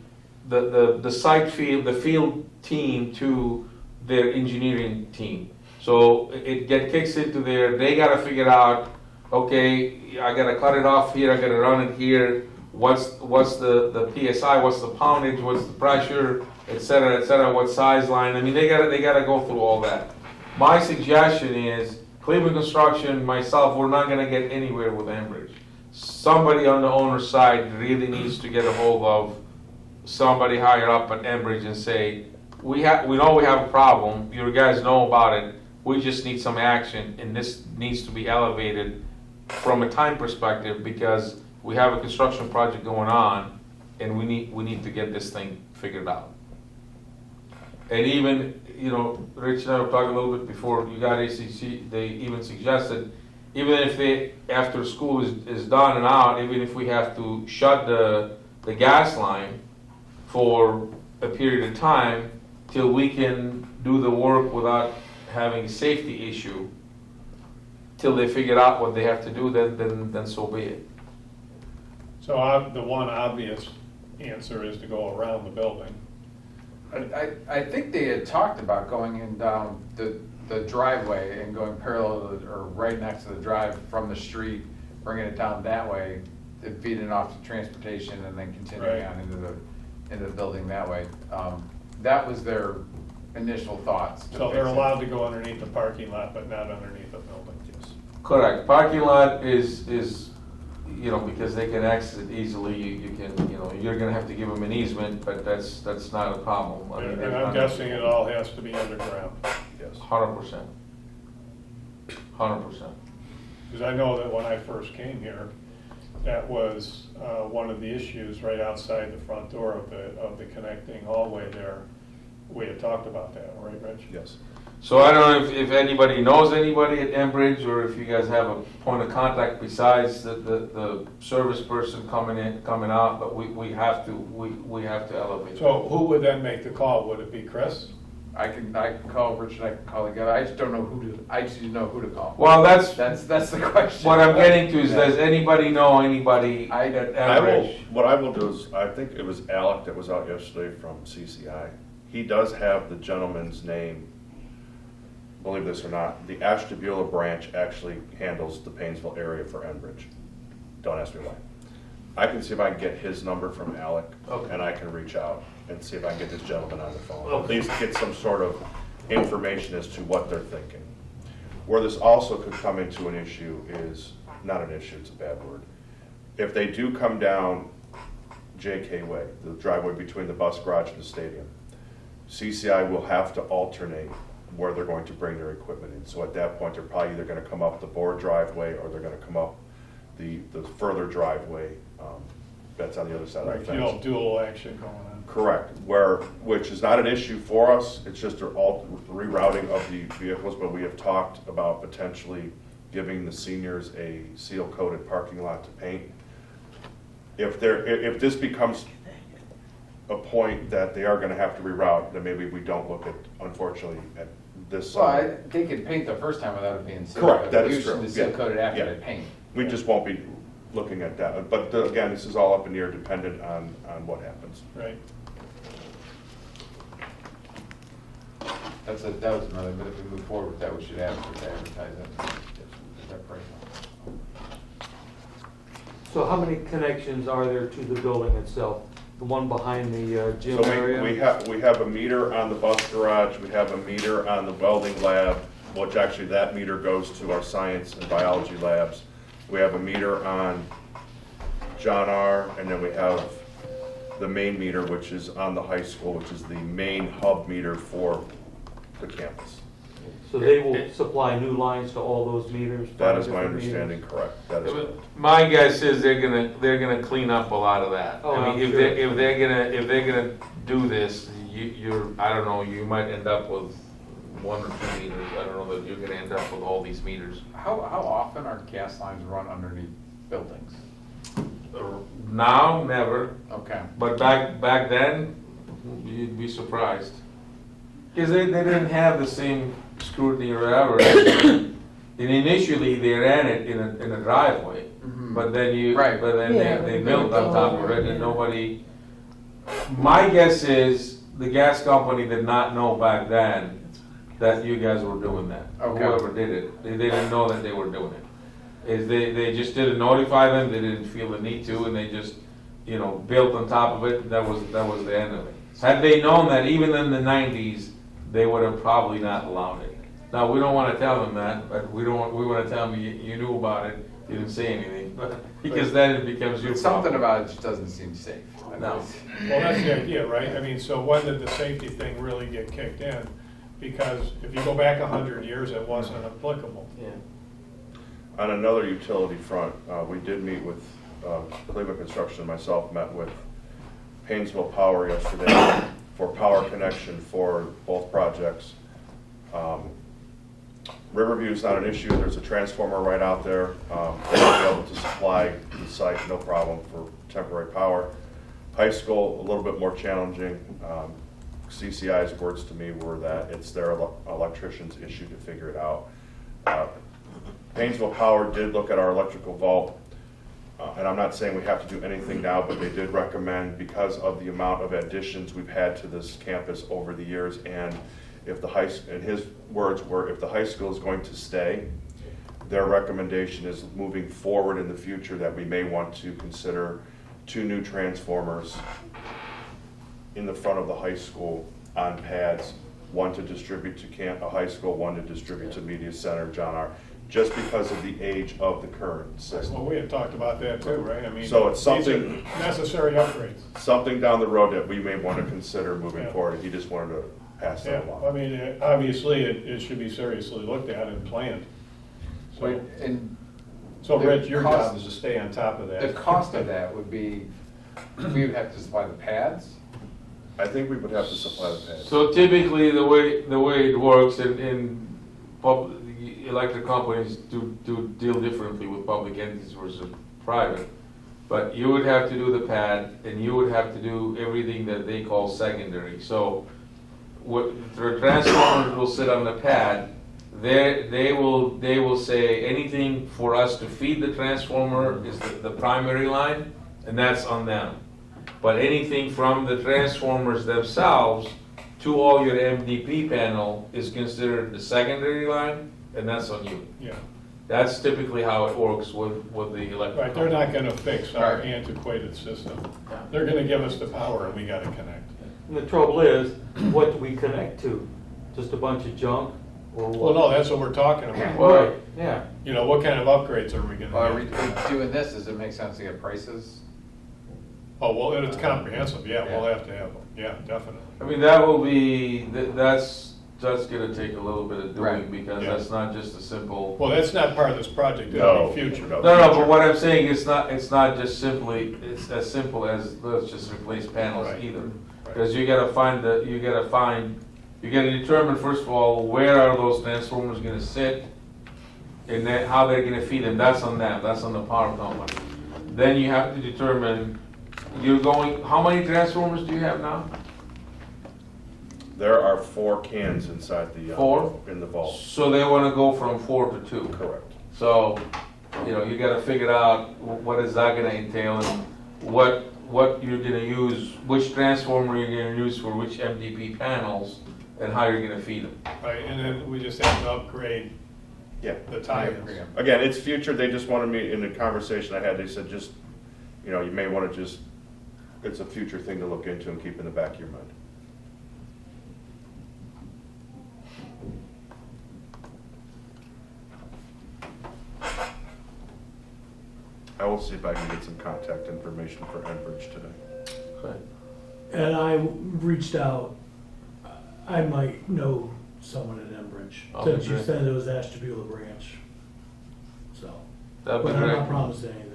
site field, the field team to their engineering team. So it kicks into there, they gotta figure out, okay, I gotta cut it off here, I gotta run it here, what's the PSI, what's the poundage, what's the pressure, et cetera, what size line, I mean, they gotta go through all that. My suggestion is, Cleveland Construction, myself, we're not gonna get anywhere with Enbridge. Somebody on the owner's side really needs to get a hold of somebody higher up at Enbridge and say, we know we have a problem, you guys know about it, we just need some action, and this needs to be elevated from a time perspective, because we have a construction project going on, and we need to get this thing figured out. And even, Rich and I were talking a little bit before you got ACC, they even suggested, even if after school is done and out, even if we have to shut the gas line for a period of time, till we can do the work without having a safety issue, till they figure out what they have to do, then so be it. So the one obvious answer is to go around the building. I think they had talked about going in down the driveway and going parallel or right next to the drive from the street, bringing it down that way, and feeding off to transportation, and then continuing Right. on into the building that way. That was their initial thoughts. So they're allowed to go underneath the parking lot, but not underneath the building. Yes. Correct. Parking lot is because they can exit easily, you can, you're gonna have to give them an easement, but that's not a problem. I mean, And I'm guessing it all has to be underground. Yes. 100%. 100%. Because I know that when I first came here, that was one of the issues right outside the front door of the connecting hallway there. We had talked about that, right, Rich? Yes. So I don't know if anybody knows anybody at Enbridge, or if you guys have a point of contact besides the service person coming out, but we have to elevate. So who would then make the call? Would it be Chris? I can call Richard, I can call the guy, I just don't know I just need to know who to call. Well, that's That's the question. what I'm getting to, is does anybody know anybody I- at Enbridge? What I will do is, I think it was Alec that was out yesterday from CCI. He does have the gentleman's name, believe this or not. The Ashtabula branch actually handles the Painesville area for Enbridge. Don't ask me why. I can see if I can get his number from Alec, Okay. and I can reach out and see if I can get this gentleman on the phone. At Okay. least get some sort of information as to what they're thinking. Where this also could come into an issue is, not an issue, it's a bad word. If they do come down JK Way, the driveway between the bus garage and the stadium, CCI will have to alternate where they're going to bring their equipment in. So at that point, they're probably either gonna come up the board driveway, or they're gonna come up the further driveway, that's on the other side of the fence. Dual action going on. Correct, which is not an issue for us, it's just rerouting of the vehicles, but we have talked about potentially giving the seniors a seal-coated parking lot to paint. If this becomes a point that they are gonna have to reroute, then maybe we don't look at, unfortunately, at this. Well, they could paint the first time without it being seal Correct, coated. that is Usually true, the seal yeah. coated after Yeah. they paint. We just won't be looking at that, but again, this is all up in the air, dependent on what happens. Right. That was another, but if we move forward with that, we should advertise that price. So how many connections are there to the building itself? The one behind the gym So area? we have a meter on the bus garage, we have a meter on the welding lab, which actually that meter goes to our science and biology labs. We have a meter on John R., and then we have the main meter, which is on the high school, which is the main hub meter for the campus. So they will supply new lines to all those meters? That five is my different meters? understanding, correct. That is correct. My guess is they're gonna clean up a lot of that. Oh, I mean, I'm if sure. they're gonna do this, I don't know, you might end up with 1 or 2 meters. I don't know that you're gonna end up with all these meters. How often are gas lines run underneath buildings? Now, never, Okay. but back then, you'd be surprised. Because they didn't have the same scrutiny or whatever. And initially, they ran it in a driveway, Mhm. but then Right. Yeah, they but built on top of it yeah. and nobody. My guess is the gas company did not know back then that you guys were doing that. Okay. Whoever did it, they didn't know that they were doing it. Is they just didn't notify them, they didn't feel the need to, and they just, built on top of it, that was the end of it. Had they known that, even in the 90s, they would have probably not allowed it. Now, we don't wanna tell them that, but we wanna tell them you knew about it, you didn't say anything, because then it becomes your Something problem. about it just doesn't seem safe. No. Well, that's the idea, right? I mean, so when did the safety thing really get kicked in? Because if you go back 100 years, it wasn't applicable. Yeah. On another utility front, we did meet with Cleveland Construction, myself met with Painesville Power yesterday for power connection for both projects. Riverview's not an issue, there's a transformer right out there. They'll be able to supply the site, no problem for temporary power. High school, a little bit more challenging. CCI's words to me were that it's their electrician's issue to figure it out. Painesville Power did look at our electrical vault, and I'm not saying we have to do anything now, but they did recommend, because of the amount of additions we've had to this campus over the years, and if and his words were, if the high school is going to stay, their recommendation is moving forward in the future that we may want to consider 2 new transformers in the front of the high school on pads, one to distribute to a high school, one to distribute to Media Center, John R., just because of the age of the current system. Well, we had talked about that too, right? I mean, So it's these are something- necessary upgrades. Something down the road that we may want to consider moving Yeah. forward, he just wanted to pass Yeah, that along. I mean, obviously, it should be seriously looked at and planned. So, And so the Rich, your cost- job is to stay on top of that. the cost of that would be, we would have to supply the pads? I think we would have to supply the pads. So typically, the way it works in electric companies do deal differently with public entities versus private. But you would have to do the pad, and you would have to do everything that they call secondary. So the transformers will sit on the pad. They will say anything for us to feed the transformer is the primary line, and that's on them. But anything from the transformers themselves to all your MDP panel is considered the secondary line, and that's on you. Yeah, That's typically how it works with the electric. right, they're not gonna fix our Right. antiquated system. Yeah. They're gonna give us the power and we gotta connect. And the trouble is, what do we connect to? Just a bunch of junk, or Well, what? no, that's what we're talking about. Well, Yeah. You know, what kind of upgrades are we Are gonna we get? doing this, does it make sense to get prices? Oh, well, and it's comprehensive, yeah, we'll Yeah. have to have them, yeah, definitely. I mean, that will be, that's gonna take a little bit of doing, Right. because Yeah. that's not just a simple. Well, that's not part of this project, No, that'll be future. no. No, but what I'm saying, it's not just simply, it's as simple as, let's just replace panels Right. either. Right. Because you gotta determine, first of all, where are those transformers gonna sit? And then how they're gonna feed them, that's on them, that's on the power company. Then you have to determine, how many transformers do you have now? There are 4 cans inside the. 4? In the vault, So they wanna go from 4 to 2. correct. So, you gotta figure out what is that gonna entail and what you're gonna use, which transformer you're gonna use for which MDP panels and how you're gonna feed them. Right, and then we just have to upgrade Yeah. the tie-ins. Again, it's future, they just wanted me, in the conversation I had, they said just, you may want to just, it's a future thing to look into and keep in the back of your mind. I will see if I can get some contact information for Enbridge today. Okay. And I reached out, I might know someone at Enbridge, Oh, since you great. said it was Ashtabula Branch. So, That'd be but I'm not great. promising anything.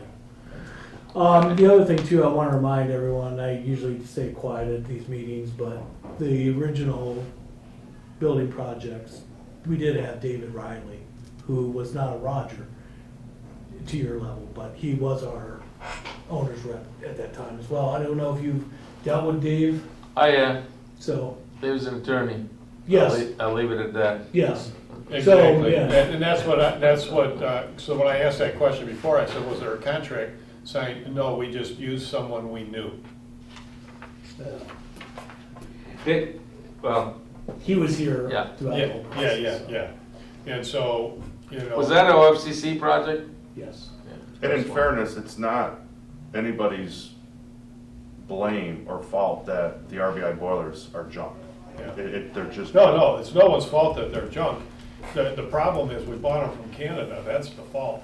The other thing too, I wanna remind everyone, I usually stay quiet at these meetings, but the original building projects, we did have David Riley, who was not a Roger to your level, but he was our owner's rep at that time as well. I don't know if you've dealt with Dave, so, Dave's an attorney. yes, I'll leave it at that. yes. Exactly, yeah. and so when I asked that question before, I said, was there a contract signed? No, we just used someone we knew. Well, He was here Yeah. throughout the Yeah, whole yeah, process. yeah, yeah. And so, you know. was that a OFCC project? Yes. And in fairness, it's not anybody's blame or fault that the RBI boilers are junk. Yeah. They're just. No, it's no one's fault that they're junk. The problem is we bought them from Canada, that's the fault.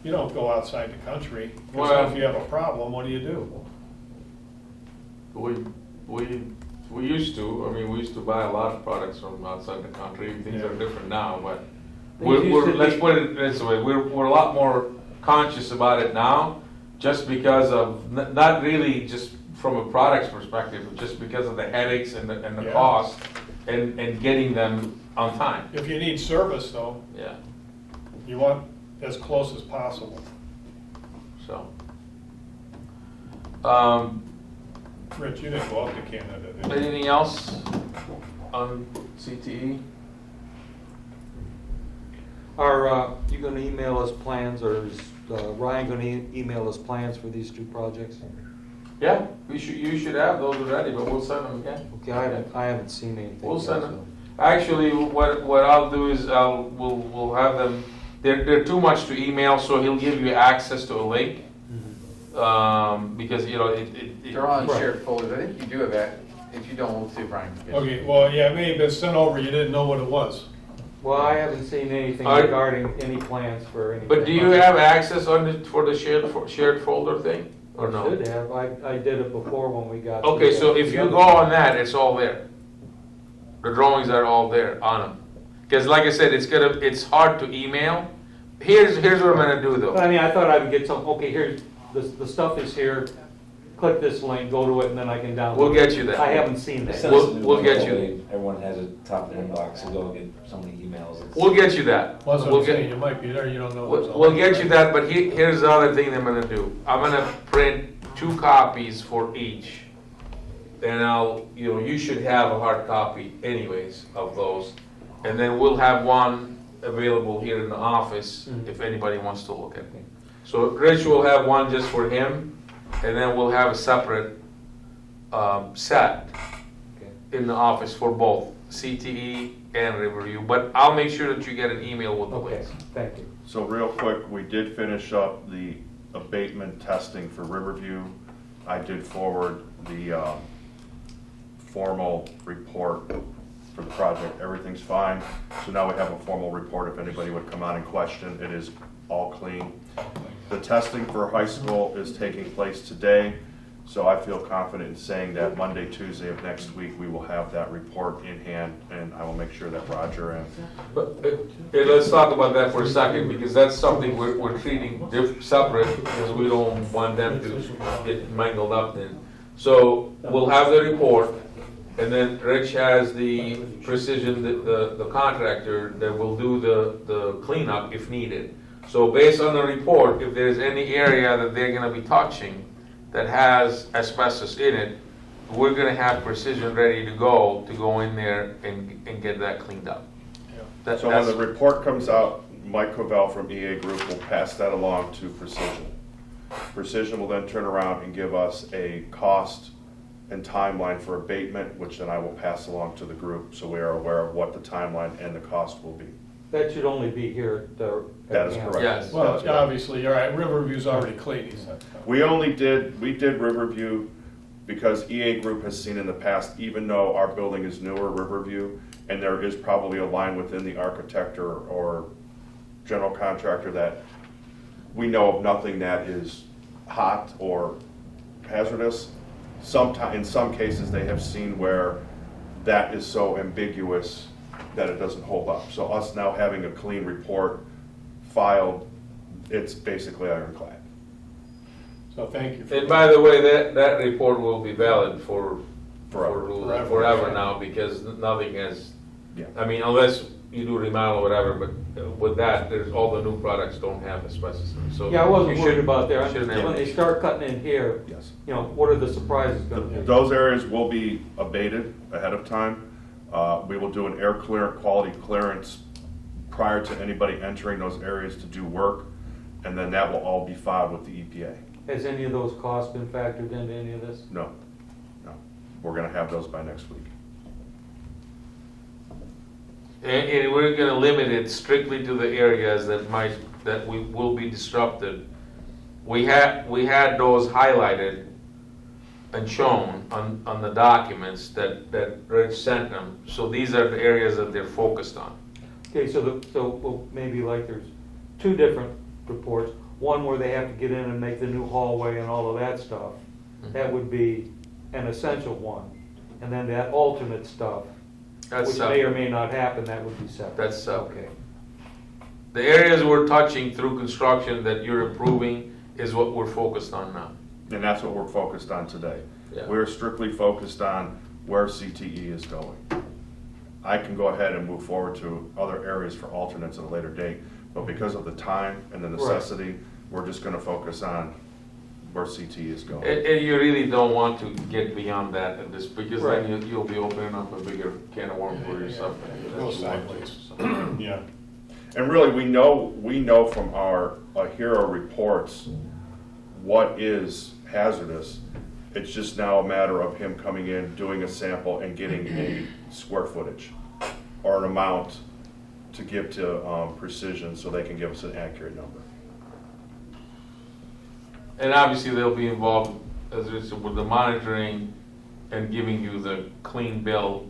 You don't go outside the country, Well- because if you have a problem, what do you do? We used to, I mean, we used to buy a lot of products from outside the country, things are Yeah. different now, but Things used to let's be- put it this way, we're a lot more conscious about it now, just because of, not really just from a product's perspective, but just because of the headaches and the Yeah. cost and getting them on time, If you need service though, yeah, you want as close as possible. so. Rich, you didn't go up to Canada, did you? Anything else on CTE? Are you gonna email us plans, or is Ryan gonna email us plans for these two projects? Yeah, you should have those already, but we'll send them again. Okay, I haven't seen anything. We'll yet, send so- them. Actually, what I'll do is we'll have them, they're too much to email, so he'll give you access to a link. Because, you know, They're all in Right. shared folders, I think you do have that, if you don't, we'll see if Brian can get it. Okay, well, yeah, it may have been sent over, you didn't know what it was. Well, I haven't seen anything All right. regarding any plans for any. But do you have access for the shared folder thing, or I no? should have, I did it before when we got. Okay, so if you go on that, it's all there. The drawings are all there on them. Because like I said, it's hard to email. Here's what I'm gonna do though. I mean, I thought I would get some, okay, here, the stuff is here, click this link, go to it, and then I can download. We'll get you that. I haven't seen that. Send us a new We'll get email, you- that way everyone has it top of their inbox, so go get so many emails. It's- We'll get you that. Well, that's what We'll I'm get- saying, you might be there, you don't know. what's We'll on get it. you that, but here's the other thing I'm gonna do. I'm gonna print 2 copies for each. And you should have a hard copy anyways of those. And then we'll have one available here in the office if anybody wants to look at it. So Rich will have one just for him, and then we'll have a separate set in the office for both CTE and Riverview. But I'll make sure that you get an email with the Okay, links. thank you. So real quick, we did finish up the abatement testing for Riverview. I did forward the formal report for the project. Everything's fine. So now we have a formal report if anybody would come on and question. It is all clean. The testing for high school is taking place today. So I feel confident in saying that Monday, Tuesday of next week, we will have that report in hand, and I will make sure that Roger and But let's talk about that for a second, because that's something we're treating separate, because we don't want them to get mangled up then. So we'll have the report, and then Rich has the Precision, the contractor, that will do the cleanup if needed. So based on the report, if there's any area that they're gonna be touching that has asbestos in it, we're gonna have Precision ready to go in there and get that cleaned up. That- so when the that's- report comes out, Mike Covell from EA Group will pass that along to Precision. Precision will then turn around and give us a cost and timeline for abatement, which then I will pass along to the group, so we are aware of what the timeline and the cost will be. That should only be here at the. That is correct. Yes. Well, That's right. obviously, all right, Riverview's already clean, he said. We did Riverview because EA Group has seen in the past, even though our building is newer, Riverview, and there is probably a line within the architect or general contractor that we know of nothing that is hot or hazardous. In some cases, they have seen where that is so ambiguous that it doesn't hold up. So us now having a clean report filed, it's basically ironclad. So thank you. for And by the way, that report will be valid Forever. forever now, because nothing has Yeah. I mean, unless you do remodel or whatever, but with that, there's, all the new products don't have asbestos in them, so. Yeah, I wasn't you worried shouldn't- about there. I'm shouldn't just- have When an they issue. start cutting in here, Yes. you know, what are the surprises gonna be? Those areas will be abated ahead of time. We will do an air quality clearance prior to anybody entering those areas to do work, and then that will all be filed with the EPA. Has any of those costs been factored into any of this? No, no. We're gonna have those by next week. And we're gonna limit it strictly to the areas that we will be disrupted. We had those highlighted and shown on the documents that Rich sent them. So these are the areas that they're focused on. Okay, so well, maybe like there's two different reports. One where they have to get in and make the new hallway and all of that stuff. That would be an essential one. And then that alternate stuff, That's which may or separate. may not happen, that would be separate. That's separate. Okay. The areas we're touching through construction that you're approving is what we're focused on now. And that's what we're focused on today. Yeah. We're strictly focused on where CTE is going. I can go ahead and move forward to other areas for alternates at a later date, but because of the time and the necessity, we're just gonna focus on where CTE is going. And you really don't want to get beyond that at this, because Right. then you'll be opening up a bigger can of worms for yourself. Go sideways. Yeah. And really, we know from our HERO reports what is hazardous. It's just now a matter of him coming in, doing a sample, and getting a square footage or an amount to give to Precision so they can give us an accurate number. And obviously, they'll be involved, as I said, with the monitoring and giving you the clean bill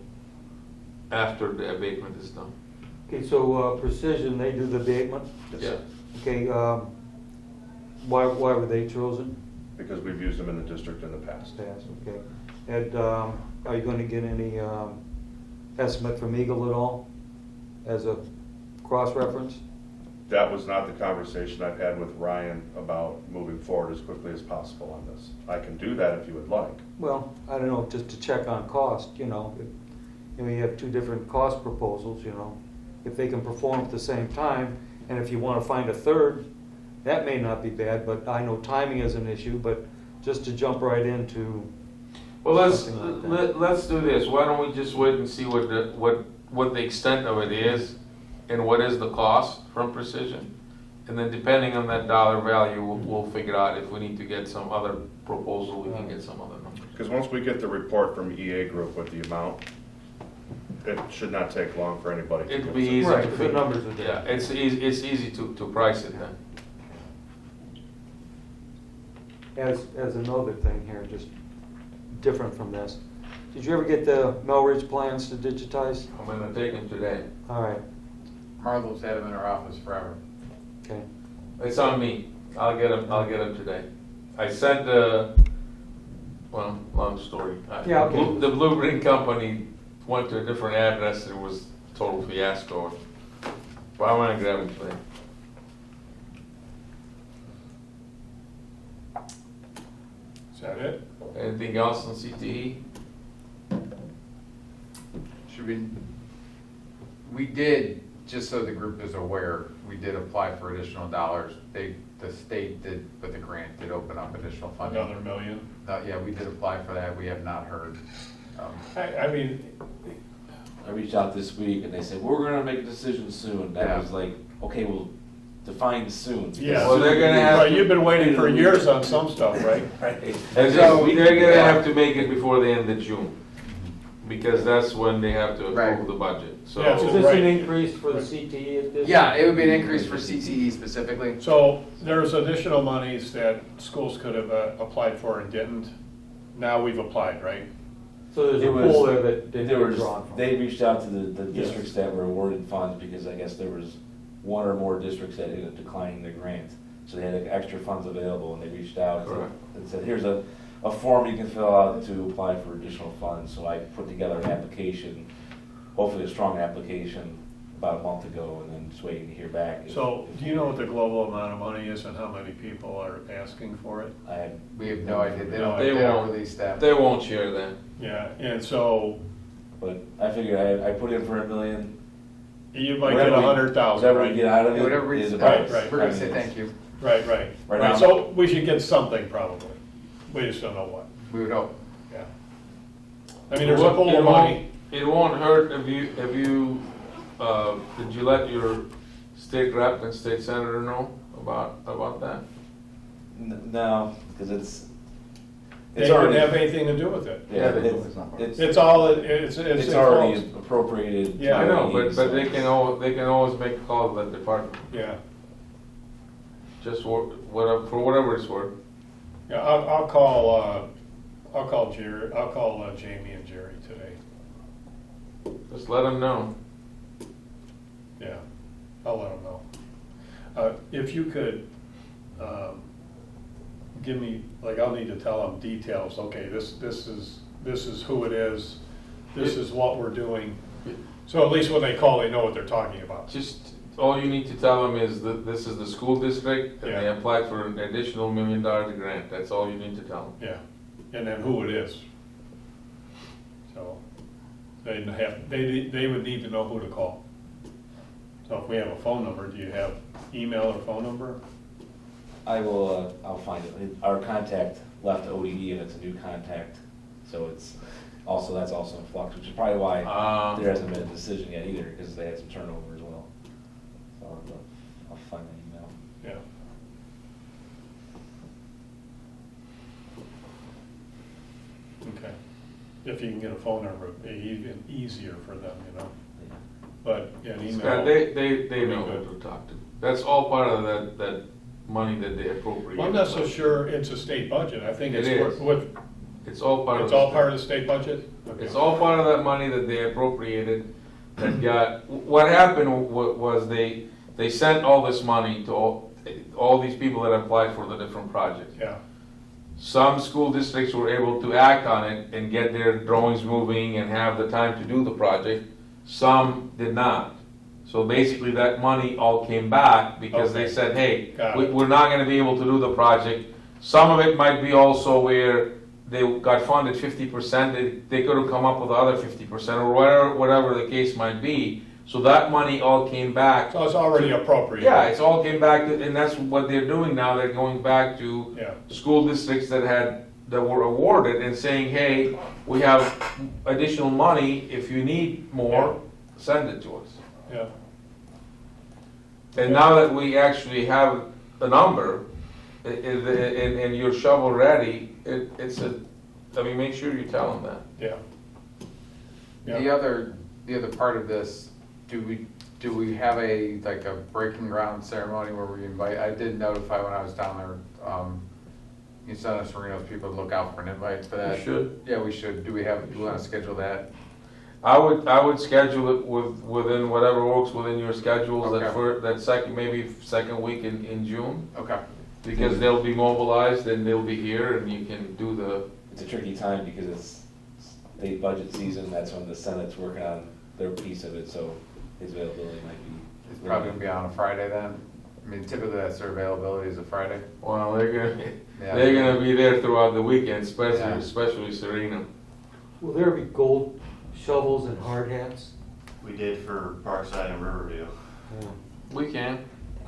after the abatement is done. Okay, so Precision, they do the abatement? Yeah. Okay, why were they chosen? Because we've used them in the district in the past. Pass, okay. And are you gonna get any estimate from Eagle at all as a cross-reference? That was not the conversation I've had with Ryan about moving forward as quickly as possible on this. I can do that if you would like. Well, I don't know, just to check on cost, you know. You have two different cost proposals, you know. If they can perform at the same time, and if you wanna find a third, that may not be bad, but I know timing is an issue, but just to jump right into, Well, Something like that. let's do this. Why don't we just wait and see what the extent of it is and what is the cost from Precision? And then depending on that dollar value, we'll figure out if we need to get some other proposal, we can get some other numbers. Because once we get the report from EA Group with the amount, it should not take long for anybody to It'd give be us a- easy Right, to the figure. numbers are there. Yeah, it's easy to price it then. as another thing here, just different from this. Did you ever get the Melridge plans to digitize? I'm gonna take them today. All right, Marlo's had them in her office forever. okay. It's on me. I'll get them today. I sent well, long story. Yeah, okay. The Blueprint Company went to a different address and it was a total fiasco. But I wanna grab them today. Is that it? Anything else on CTE? Should we did, just so the group is aware, we did apply for additional dollars. The state did, with the grant, did open up additional funding. Another million? Yeah, we did apply for that, we have not heard. I mean, I reached out this week and they said, we're gonna make a decision soon. That Yeah. was like, okay, well, define soon. yeah. Well, they're gonna have Right, to- you've been waiting for years on some stuff, right? Right. And so they're gonna have to make it before the end of June, because that's when they have to Right. approve the budget, so. Yeah, Is so- this Right. an increase for the CTE at this? Yeah, it would be an increase for CTE specifically. So there's additional monies that schools could have applied for and didn't. Now we've applied, right? So there's a It was- pool there that didn't There get was, drawn from? they reached out to the Yes. districts that were awarded funds because I guess there was one or more districts that ended up declining the grant. So they had like, extra funds available and they reached out Correct. and said, here's a form you can fill out to apply for additional funds. So I put together an application, hopefully a strong application, about a month ago and then just waiting to hear back. So do you know what the global amount of money is and how many people are asking for it? I have, We have no idea, they don't They they don't won't. release that. They won't share that. Yeah, and so but I figured I put in for $1 million. You might get Whatever we- 100,000, Whatever we right? get out of Whatever it we- is Right, about. right. We're gonna say thank you. Right. Right now- So we should get something probably. We just don't know what. We would hope. Yeah. I mean, there's a pool of money. It won't hurt if you, did you let your state rep and state senator know about that? No, because it's They didn't already, have anything to do with it. yeah, they it's, it's, It's all, it's it's already enclosed. appropriated. Yeah, I know, money, but they so can always make a call to that department, Yeah, just for whatever it's worth. yeah, I'll call Jerry, I'll call Jamie and Jerry today. Just let them know. Yeah, I'll let them know. If you could, give me, like, I'll need to tell them details, okay, this is who it is, this is what we're doing. So at least when they call, they know what they're talking about. Just, all you need to tell them is that this is the school district, and they Yeah. applied for an additional $1 million grant, that's all you need to tell them. Yeah, and then who it is. So, they would need to know who to call. So if we have a phone number, do you have email or phone number? I will, I'll find it. Our contact left ODE and it's a new contact, so it's also, that's also in flux, which is probably why there hasn't been a decision yet either, because they had some turnover as well. So I'll find the email. Yeah. Okay. If you can get a phone number, it'd be even easier for them, you know? Yeah. But, yeah, an Scott, email. they know who to talk to. That's all part of that money that they appropriate. Well, I'm not so sure it's a state budget. I think It it's is. with, It's all part of. it's all part of the state budget? Okay. It's all part of that money that they appropriated, that got, what happened was they sent all this money to all these people that applied for the different projects. Yeah, Some school districts were able to act on it and get their drawings moving and have the time to do the project. Some did not. So basically, that money all came back because they Okay. said, hey, Got it. we're not gonna be able to do the project. Some of it might be also where they got funded 50%, they could have come up with the other 50%, or whatever the case might be. So that money all came back. so it's already appropriate. Yeah, it's all came back, and that's what they're doing now, they're going back to Yeah, school districts that were awarded and saying, hey, we have additional money, if you need more, send it to us. yeah. And now that we actually have a number, and you're shovel ready, make sure you tell them that. Yeah. The Yeah. other part of this, do we have a breaking ground ceremony where we invite, I did notify when I was down there, you sent us Reno's people to look out for an invite for that. We should. Yeah, we should. Do we wanna schedule that? I would schedule it within whatever works within your schedules, Okay. that second week in June, Okay. because they'll be mobilized and they'll be here and you can do the, It's a tricky time because it's state budget season, that's when the Senate's working on their piece of it, so his availability might be. It's probably gonna be on a Friday then? I mean, typically that's their availability is a Friday. well, they're Yeah. gonna be there throughout the weekend, Yeah. especially Serena. Will there be gold shovels and hard hats? We did for Parkside and Riverview. Yeah. We can.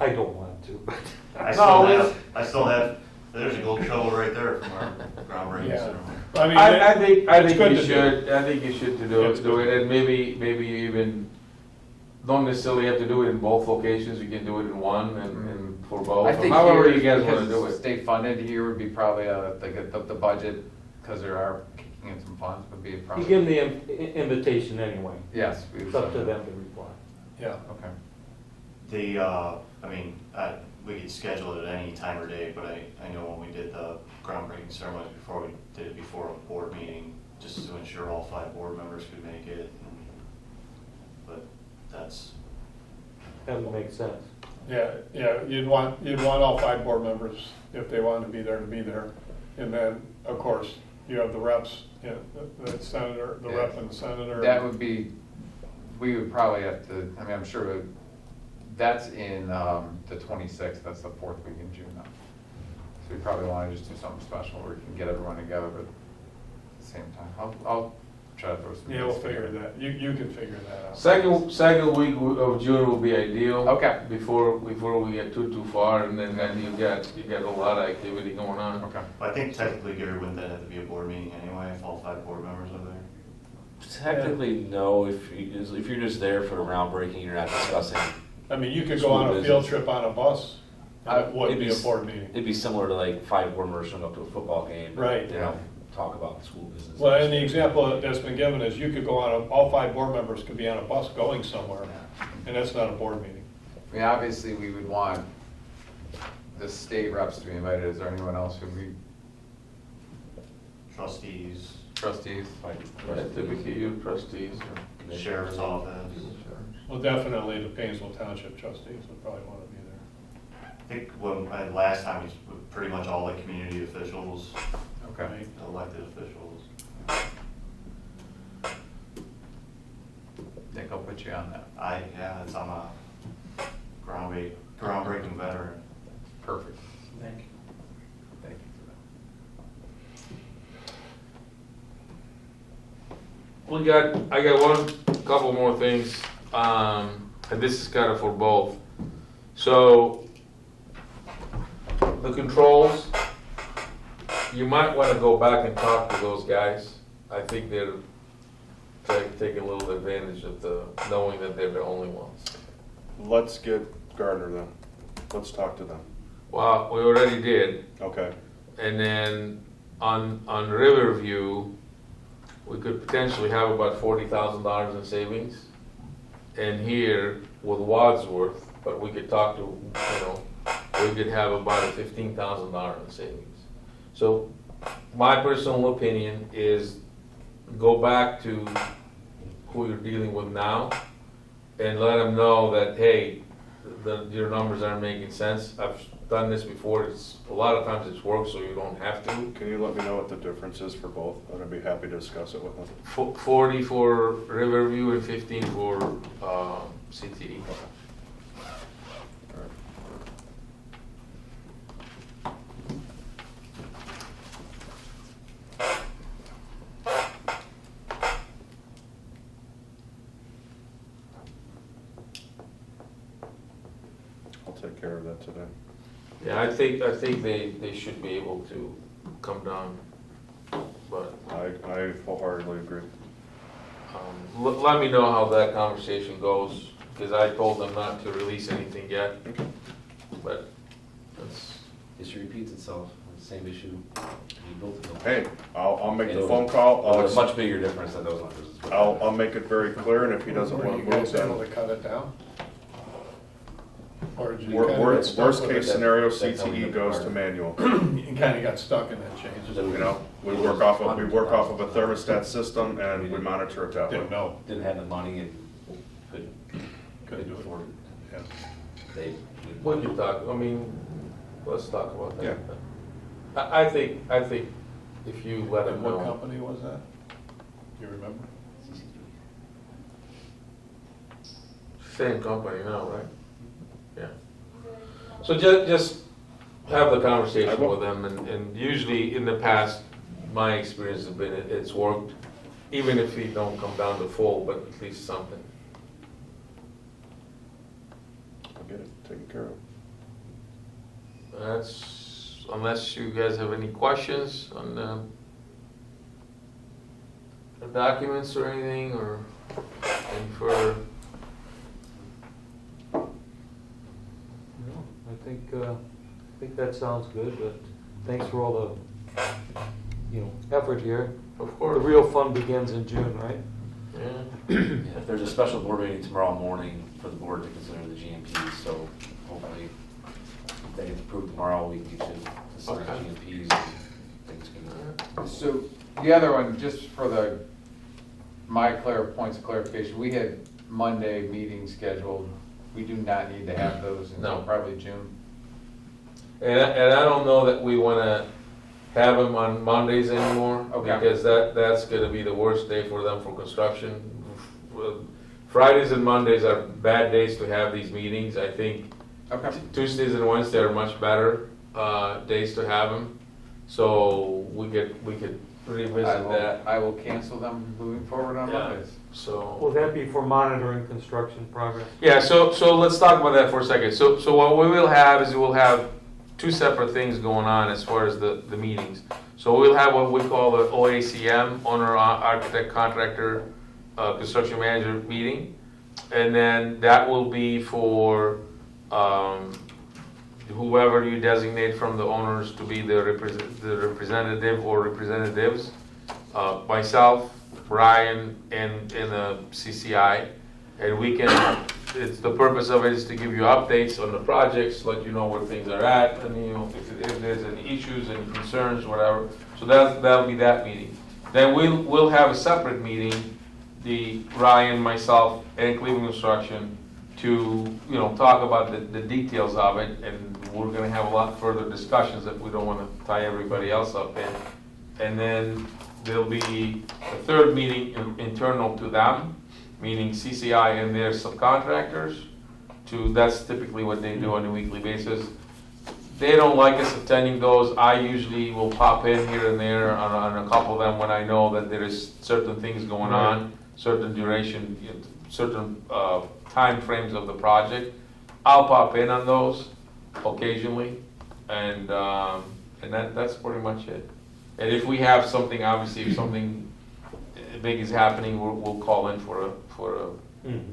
I don't want to, but. I still have, there's a gold shovel right there from our groundbreaking Yeah. ceremony. I mean, I think it's good you to do. should, I think you should It's do good. it, and maybe you even, don't necessarily have to do it in both locations, you can do it in one and for both, I think however here, you guys because wanna do it's it. state funded, here would be probably the budget, because there are kicking in some funds, would be You probably. give them the invitation anyway. Yes. It's up to them to reply. Yeah, Okay. We could schedule it at any time or day, but I know when we did the groundbreaking ceremony before, we did it before a board meeting, just to ensure all 5 board members could make it. But that's, That would make sense. yeah, you'd want all 5 board members, if they wanted to be there, And then, of course, you have the reps, you know, the senator, the rep and the senator. That would be, we would probably have to, I mean, I'm sure that's in the 26th, that's the 4th week in June now. So we probably want to just do something special where we can get everyone together, but at the same time, I'll try to throw some. Yeah, we'll dates figure together. that, you can figure that out. Second week of June will be ideal. Okay. Before we get too far, and then you got a lot of activity going on. Okay. I think technically, Gary, wouldn't that have to be a board meeting anyway, if all 5 board members are there? Technically, no, if you're just there for groundbreaking, you're not discussing. I mean, you could go on a School field business. trip on a bus, and it wouldn't It'd be a s- board meeting. It'd be similar to like 5 board members showing up to a football game. Right. You know, talk about the school business. Well, and the example that's been given is you could go on all 5 board members could be on a bus going somewhere, and that's not a board meeting. I mean, obviously, we would want the state reps to be invited. Is there anyone else who we, Trustees, trustees? Right, typically you trustees. or- sheriff's office. Well, definitely the Painesville Township trustees would probably want to be there. I think last time, it was pretty much all the community officials, Okay. Right? elected officials. Nick, I'll put you on that. I'm a groundbreaking veteran. Perfect. Thank you. Thank you for that. I got couple more things, and this is kind of for both. So, the controls, you might want to go back and talk to those guys. I think they're taking a little advantage of knowing that they're the only ones. Let's get Gardner then. Let's talk to them. Well, we already did, Okay. and then on Riverview, we could potentially have about $40,000 in savings. And here with Wadsworth, but we could talk to, we could have about a $15,000 in savings. So my personal opinion is go back to who you're dealing with now and let them know that, hey, your numbers aren't making sense. I've done this before. A lot of times it's worked, so you don't have to. Can you let me know what the difference is for both? I'd be happy to discuss it with them. 40 for Riverview and 15 for CTE. I'll take care of that today. Yeah, I think they should be able to come down, but I wholeheartedly agree. let me know how that conversation goes, because I told them not to release anything yet, but that's, History repeats itself, same issue. You built it. Hey, I'll make the And it phone was- call. It was a much bigger difference than those numbers. I'll make it very clear, and if he doesn't Were want you to move, guys able to then cut it down? Or did you wor- kind wor- of get stuck worst with case it? scenario, That's how we CTE look goes at to it. manual. You kind of got stuck in that change. You know, we work off of a thermostat system, and we monitor it that way. Didn't know. Didn't have the money and couldn't Couldn't do it. afford it. Yeah. They. we can talk, let's talk about that. Yeah. I think if you let them And what know. company was that? You remember? Same company now, right? Yeah. So just have the I conversation will. with them, and usually in the past, my experience has been, it's worked, even if we don't come down to full, but at least something. I'll get it taken care of. That's, unless you guys have any questions on the documents or anything, or any further. No, I think that sounds good, but thanks for all the, effort here. Of The course. real fun begins in June, right? Yeah. Yeah, if there's a special board meeting tomorrow morning for the board to consider the GMPs, so hopefully if they get approved tomorrow, we can get you the signed Okay. GMPs and things can. So the other one, just for my points of clarification, we had Monday meetings scheduled. We do not need to have those until No. probably June. And I don't know that we wanna have them on Mondays anymore, Okay. because that's gonna be the worst day for them for construction. Fridays and Mondays are bad days to have these meetings. I think Okay. Tuesdays and Wednesdays are much better days to have them. So we could revisit that. I will cancel them moving forward on Yeah. Mondays. So. Will that be for monitoring construction progress? Yeah, so let's talk about that for a second. So what we will have is we'll have two separate things going on as far as the meetings. So we'll have what we call the OACM, owner, architect, contractor, construction manager meeting. And then that will be for whoever you designate from the owners to be the representative or representatives. Myself, Brian, and the CCI. And we can, the purpose of it is to give you updates on the projects, let you know where things are at, and if there's any issues, any concerns, whatever. So that'll be that meeting. Then we'll have a separate meeting, Ryan, myself, and Cleveland Construction, to talk about the details of it, and we're gonna have a lot further discussions that we don't wanna tie everybody else up in. And then there'll be a third meeting internal to them, meaning CCI and their subcontractors. That's typically what they do on a weekly basis. They don't like us attending those. I usually will pop in here and there on a couple of them when I know that there is certain things going on, certain duration, certain time frames of the project. I'll pop in on those occasionally, and that's pretty much it. And if we have something, obviously, if something big is happening, we'll call in for a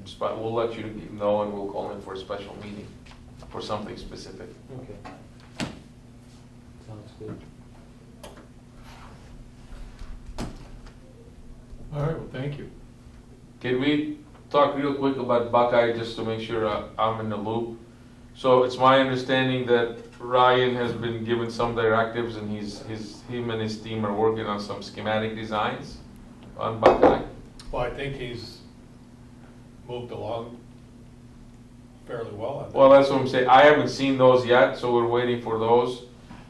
spot. We'll let you know, and we'll call in for a special meeting for something specific. Okay. Sounds good. All right, well, thank you. Can we talk real quick about Buckeye, just to make sure I'm in the loop? So it's my understanding that Ryan has been given some directives, and him and his team are working on some schematic designs on Buckeye. Well, I think he's moved along fairly well on that. Well, that's what I'm saying. I haven't seen those yet, so we're waiting for those.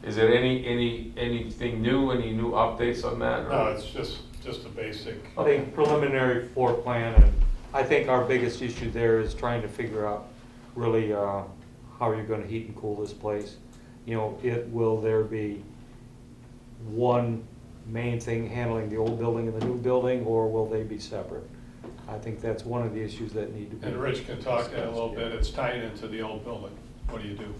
Is there anything new, any new updates on that? or- No, it's just a basic. I think preliminary floor plan, and I think our biggest issue there is trying to figure out really how you're gonna heat and cool this place. Will there be one main thing handling the old building and the new building, or will they be separate? I think that's one of the issues that need to be. And Rich can talk that a little bit. It's tied into the old building. What do you do?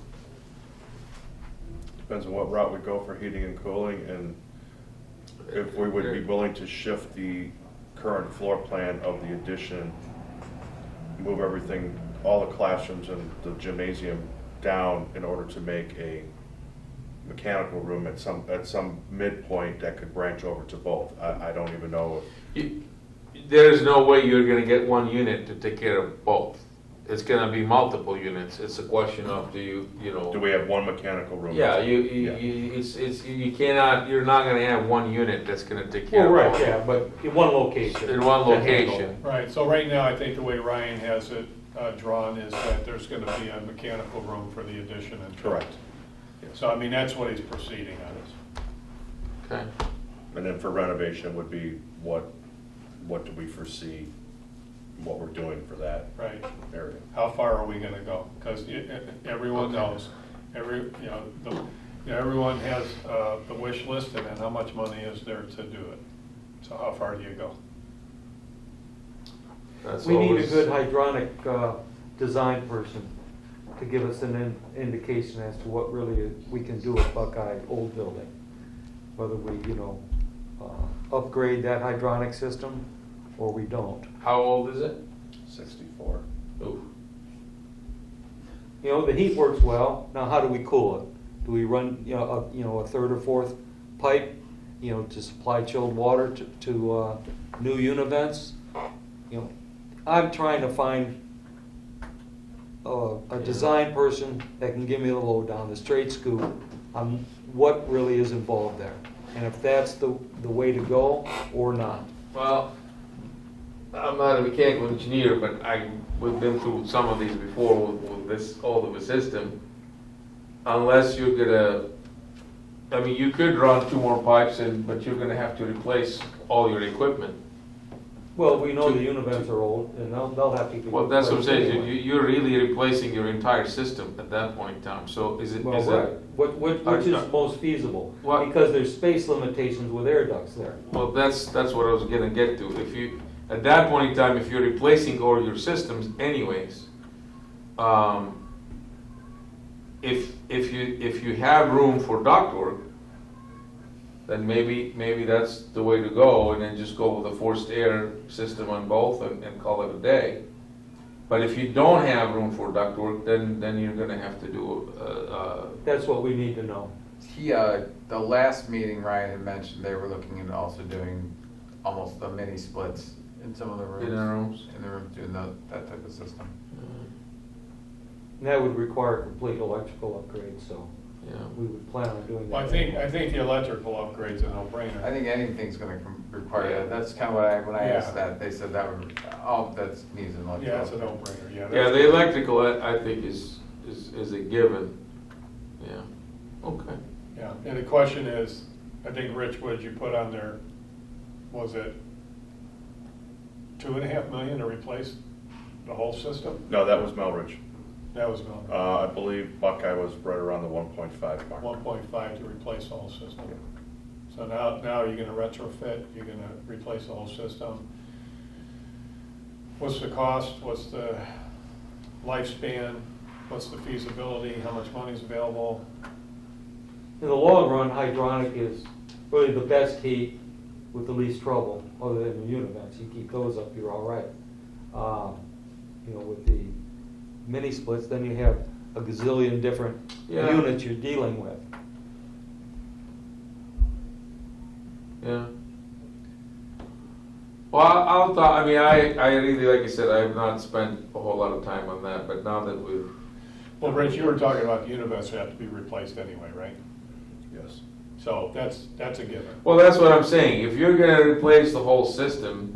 Depends on what route we go for heating and cooling, and if we would be willing to shift the current floor plan of the addition, move everything, all the classrooms and the gymnasium down in order to make a mechanical room at some midpoint that could branch over to both. I don't even know. There's no way you're gonna get one unit to take care of both. It's gonna be multiple units. It's a question of Do we have one mechanical room? Yeah, you cannot, you're not gonna have one unit that's gonna take care Well, of right, both. yeah, but in one location. In one to handle location. it. Right, so right now, I think the way Ryan has it drawn is that there's gonna be a mechanical room for the addition and. Correct. So, I mean, that's what he's proceeding on. Okay. And then for renovation would be what do we foresee, what we're doing for that Right. area? How far are we gonna go? Because everyone knows, everyone has the wish list, and then how much money is there to do it? So how far do you go? That's We need a always- good hydronic design person to give us an indication as to what really we can do at Buckeye Old Building. Whether we, upgrade that hydronic system or we don't. How old is it? 64. Ooh. The heat works well. Now, how do we cool it? Do we run, a third or fourth pipe, to supply chilled water to new univents? I'm trying to find a design person that can give me the lowdown, the straight scoop on what really is involved there, and if that's the way to go or not. Well, I'm not a mechanical engineer, but we've been through some of these before with this old of a system. Unless you're gonna, you could run 2 more pipes in, but you're gonna have to replace all your equipment. Well, we know the univents are old, and they'll have to be. Well, that's what I'm saying, replaced anyway. you're really replacing your entire system at that point in time, so is it, Well, is right. that? Which is most feasible? What- Because there's space limitations with air ducts there. Well, that's what I was gonna get to. If you, at that point in time, if you're replacing all your systems anyways, if you have room for ductwork, then maybe that's the way to go, and then just go with a forced air system on both and call it a day. But if you don't have room for ductwork, then you're gonna have to do, That's what we need to know. The last meeting Ryan had mentioned, they were looking into also doing almost the mini splits in some of the rooms. in the rooms. In the rooms, doing that type of system. And that would require complete electrical upgrade, so Yeah. we would plan on doing that. Well, I think the electrical upgrade's a I no-brainer. think anything's gonna require that. That's kind of when I asked that, they said that would, all that needs an electrical. Yeah, it's a no-brainer, yeah. Yeah, the electrical, I think is a given, yeah, okay. Yeah, and the question is, I think Rich, what you put on there, was it 2.5 million to replace the whole system? No, that was Melridge. That was about I believe Buckeye was right around the 1.5 mark. 1.5 to replace the whole system. So now you're gonna retrofit, you're gonna replace the whole system. What's the cost, what's the lifespan, what's the feasibility, how much money's available? In the long run, hydronic is really the best heat with the least trouble, other than the univents. You keep those up, you're all right. With the mini splits, then you have a gazillion different Yeah. units you're dealing with. Yeah. Well, I mean, I really, like I said, I have not spent a whole lot of time on that, but now that we're, Well, Rich, you were talking about the univents that have to be replaced anyway, right? Yes. So that's a given. well, that's what I'm saying, if you're gonna replace the whole system,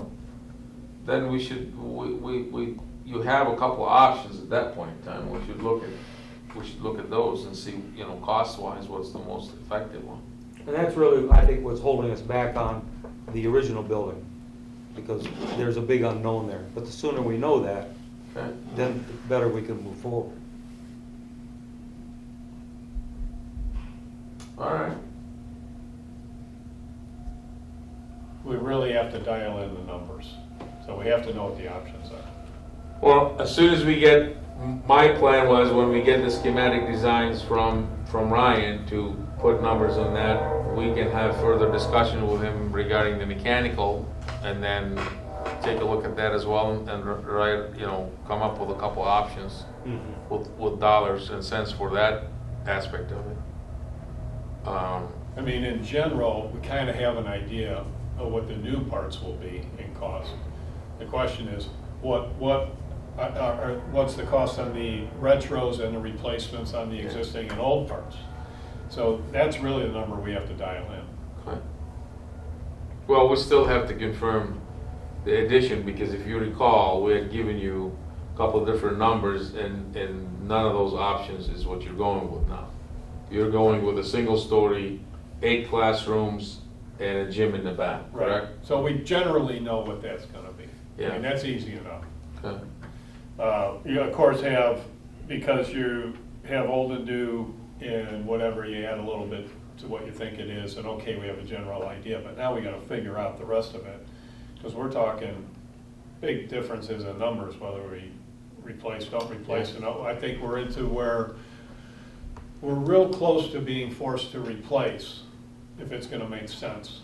then you have a couple of options at that point in time, we should look at those and see, cost-wise, what's the most effective one. And that's really, I think, what's holding us back on the original building, because there's a big unknown there. But the sooner we know that, Okay? then the better we can move forward. All right. We really have to dial in the numbers, so we have to know what the options are. Well, as soon as we get, my plan was when we get the schematic designs from Ryan to put numbers on that, we can have further discussion with him regarding the mechanical, and then take a look at that as well, and write, come up with a couple options with dollars and cents for that aspect of it. I mean, in general, we kind of have an idea of what the new parts will be in cost. The question is, what's the cost on the retros and the replacements on the existing and old parts? So that's really the number we have to dial in. Okay. Well, we still have to confirm the addition, because if you recall, we had given you a couple of different numbers, and none of those options is what you're going with now. You're going with a single story, 8 classrooms, and a gym in the back, correct? So we generally know what that's gonna be. I Yeah. mean, that's easy enough. Okay. You of course have, because you have old and new and whatever, you add a little bit to what you think it is, and okay, we have a general idea, but now we gotta figure out the rest of it. Because we're talking big differences in numbers, whether we replace, don't replace, and I think we're into where we're real close to being forced to replace, if it's gonna make sense,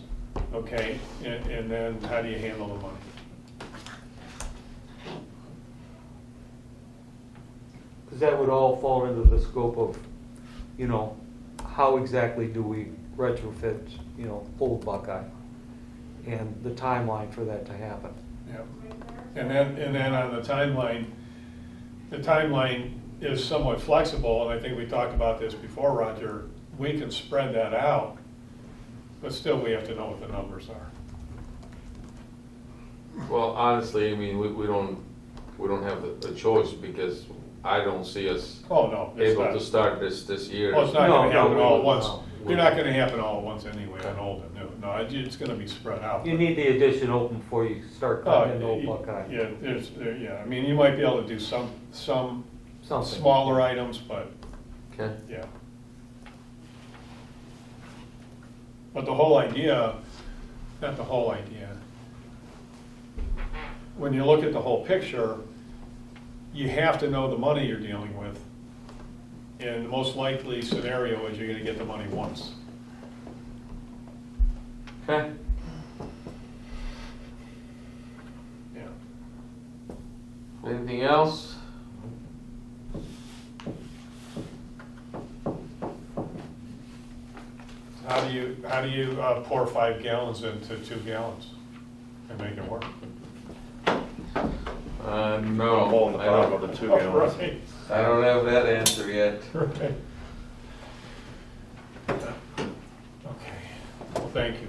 okay? And then how do you handle the money? Because that would all fall into the scope of, how exactly do we retrofit, old Buckeye? And the timeline for that to happen. Yeah. And then on the timeline is somewhat flexible, and I think we talked about this before, Roger. We can spread that out, but still we have to know what the numbers are. Well, honestly, I mean, we don't have the choice, because I don't see us Oh, no. it's able not. to start this year. Well, it's not gonna No, happen all at no. once. You're not gonna happen all at once anyway on Old and New. No, it's gonna be spread out. You need the addition open before you start Oh, cutting into Old Buckeye. yeah, I mean, you might be able to do some Something. smaller items, but, Okay. yeah. But the whole idea, not the whole idea, when you look at the whole picture, you have to know the money you're dealing with. And the most likely scenario is you're gonna get the money once. Okay. Yeah. Anything else? How do you pour 5 gallons into 2 gallons and make it work? No. A hole in the I bottom don't- of the 2 gallons. Right. I don't have that answer yet. Right. Okay, well, thank you.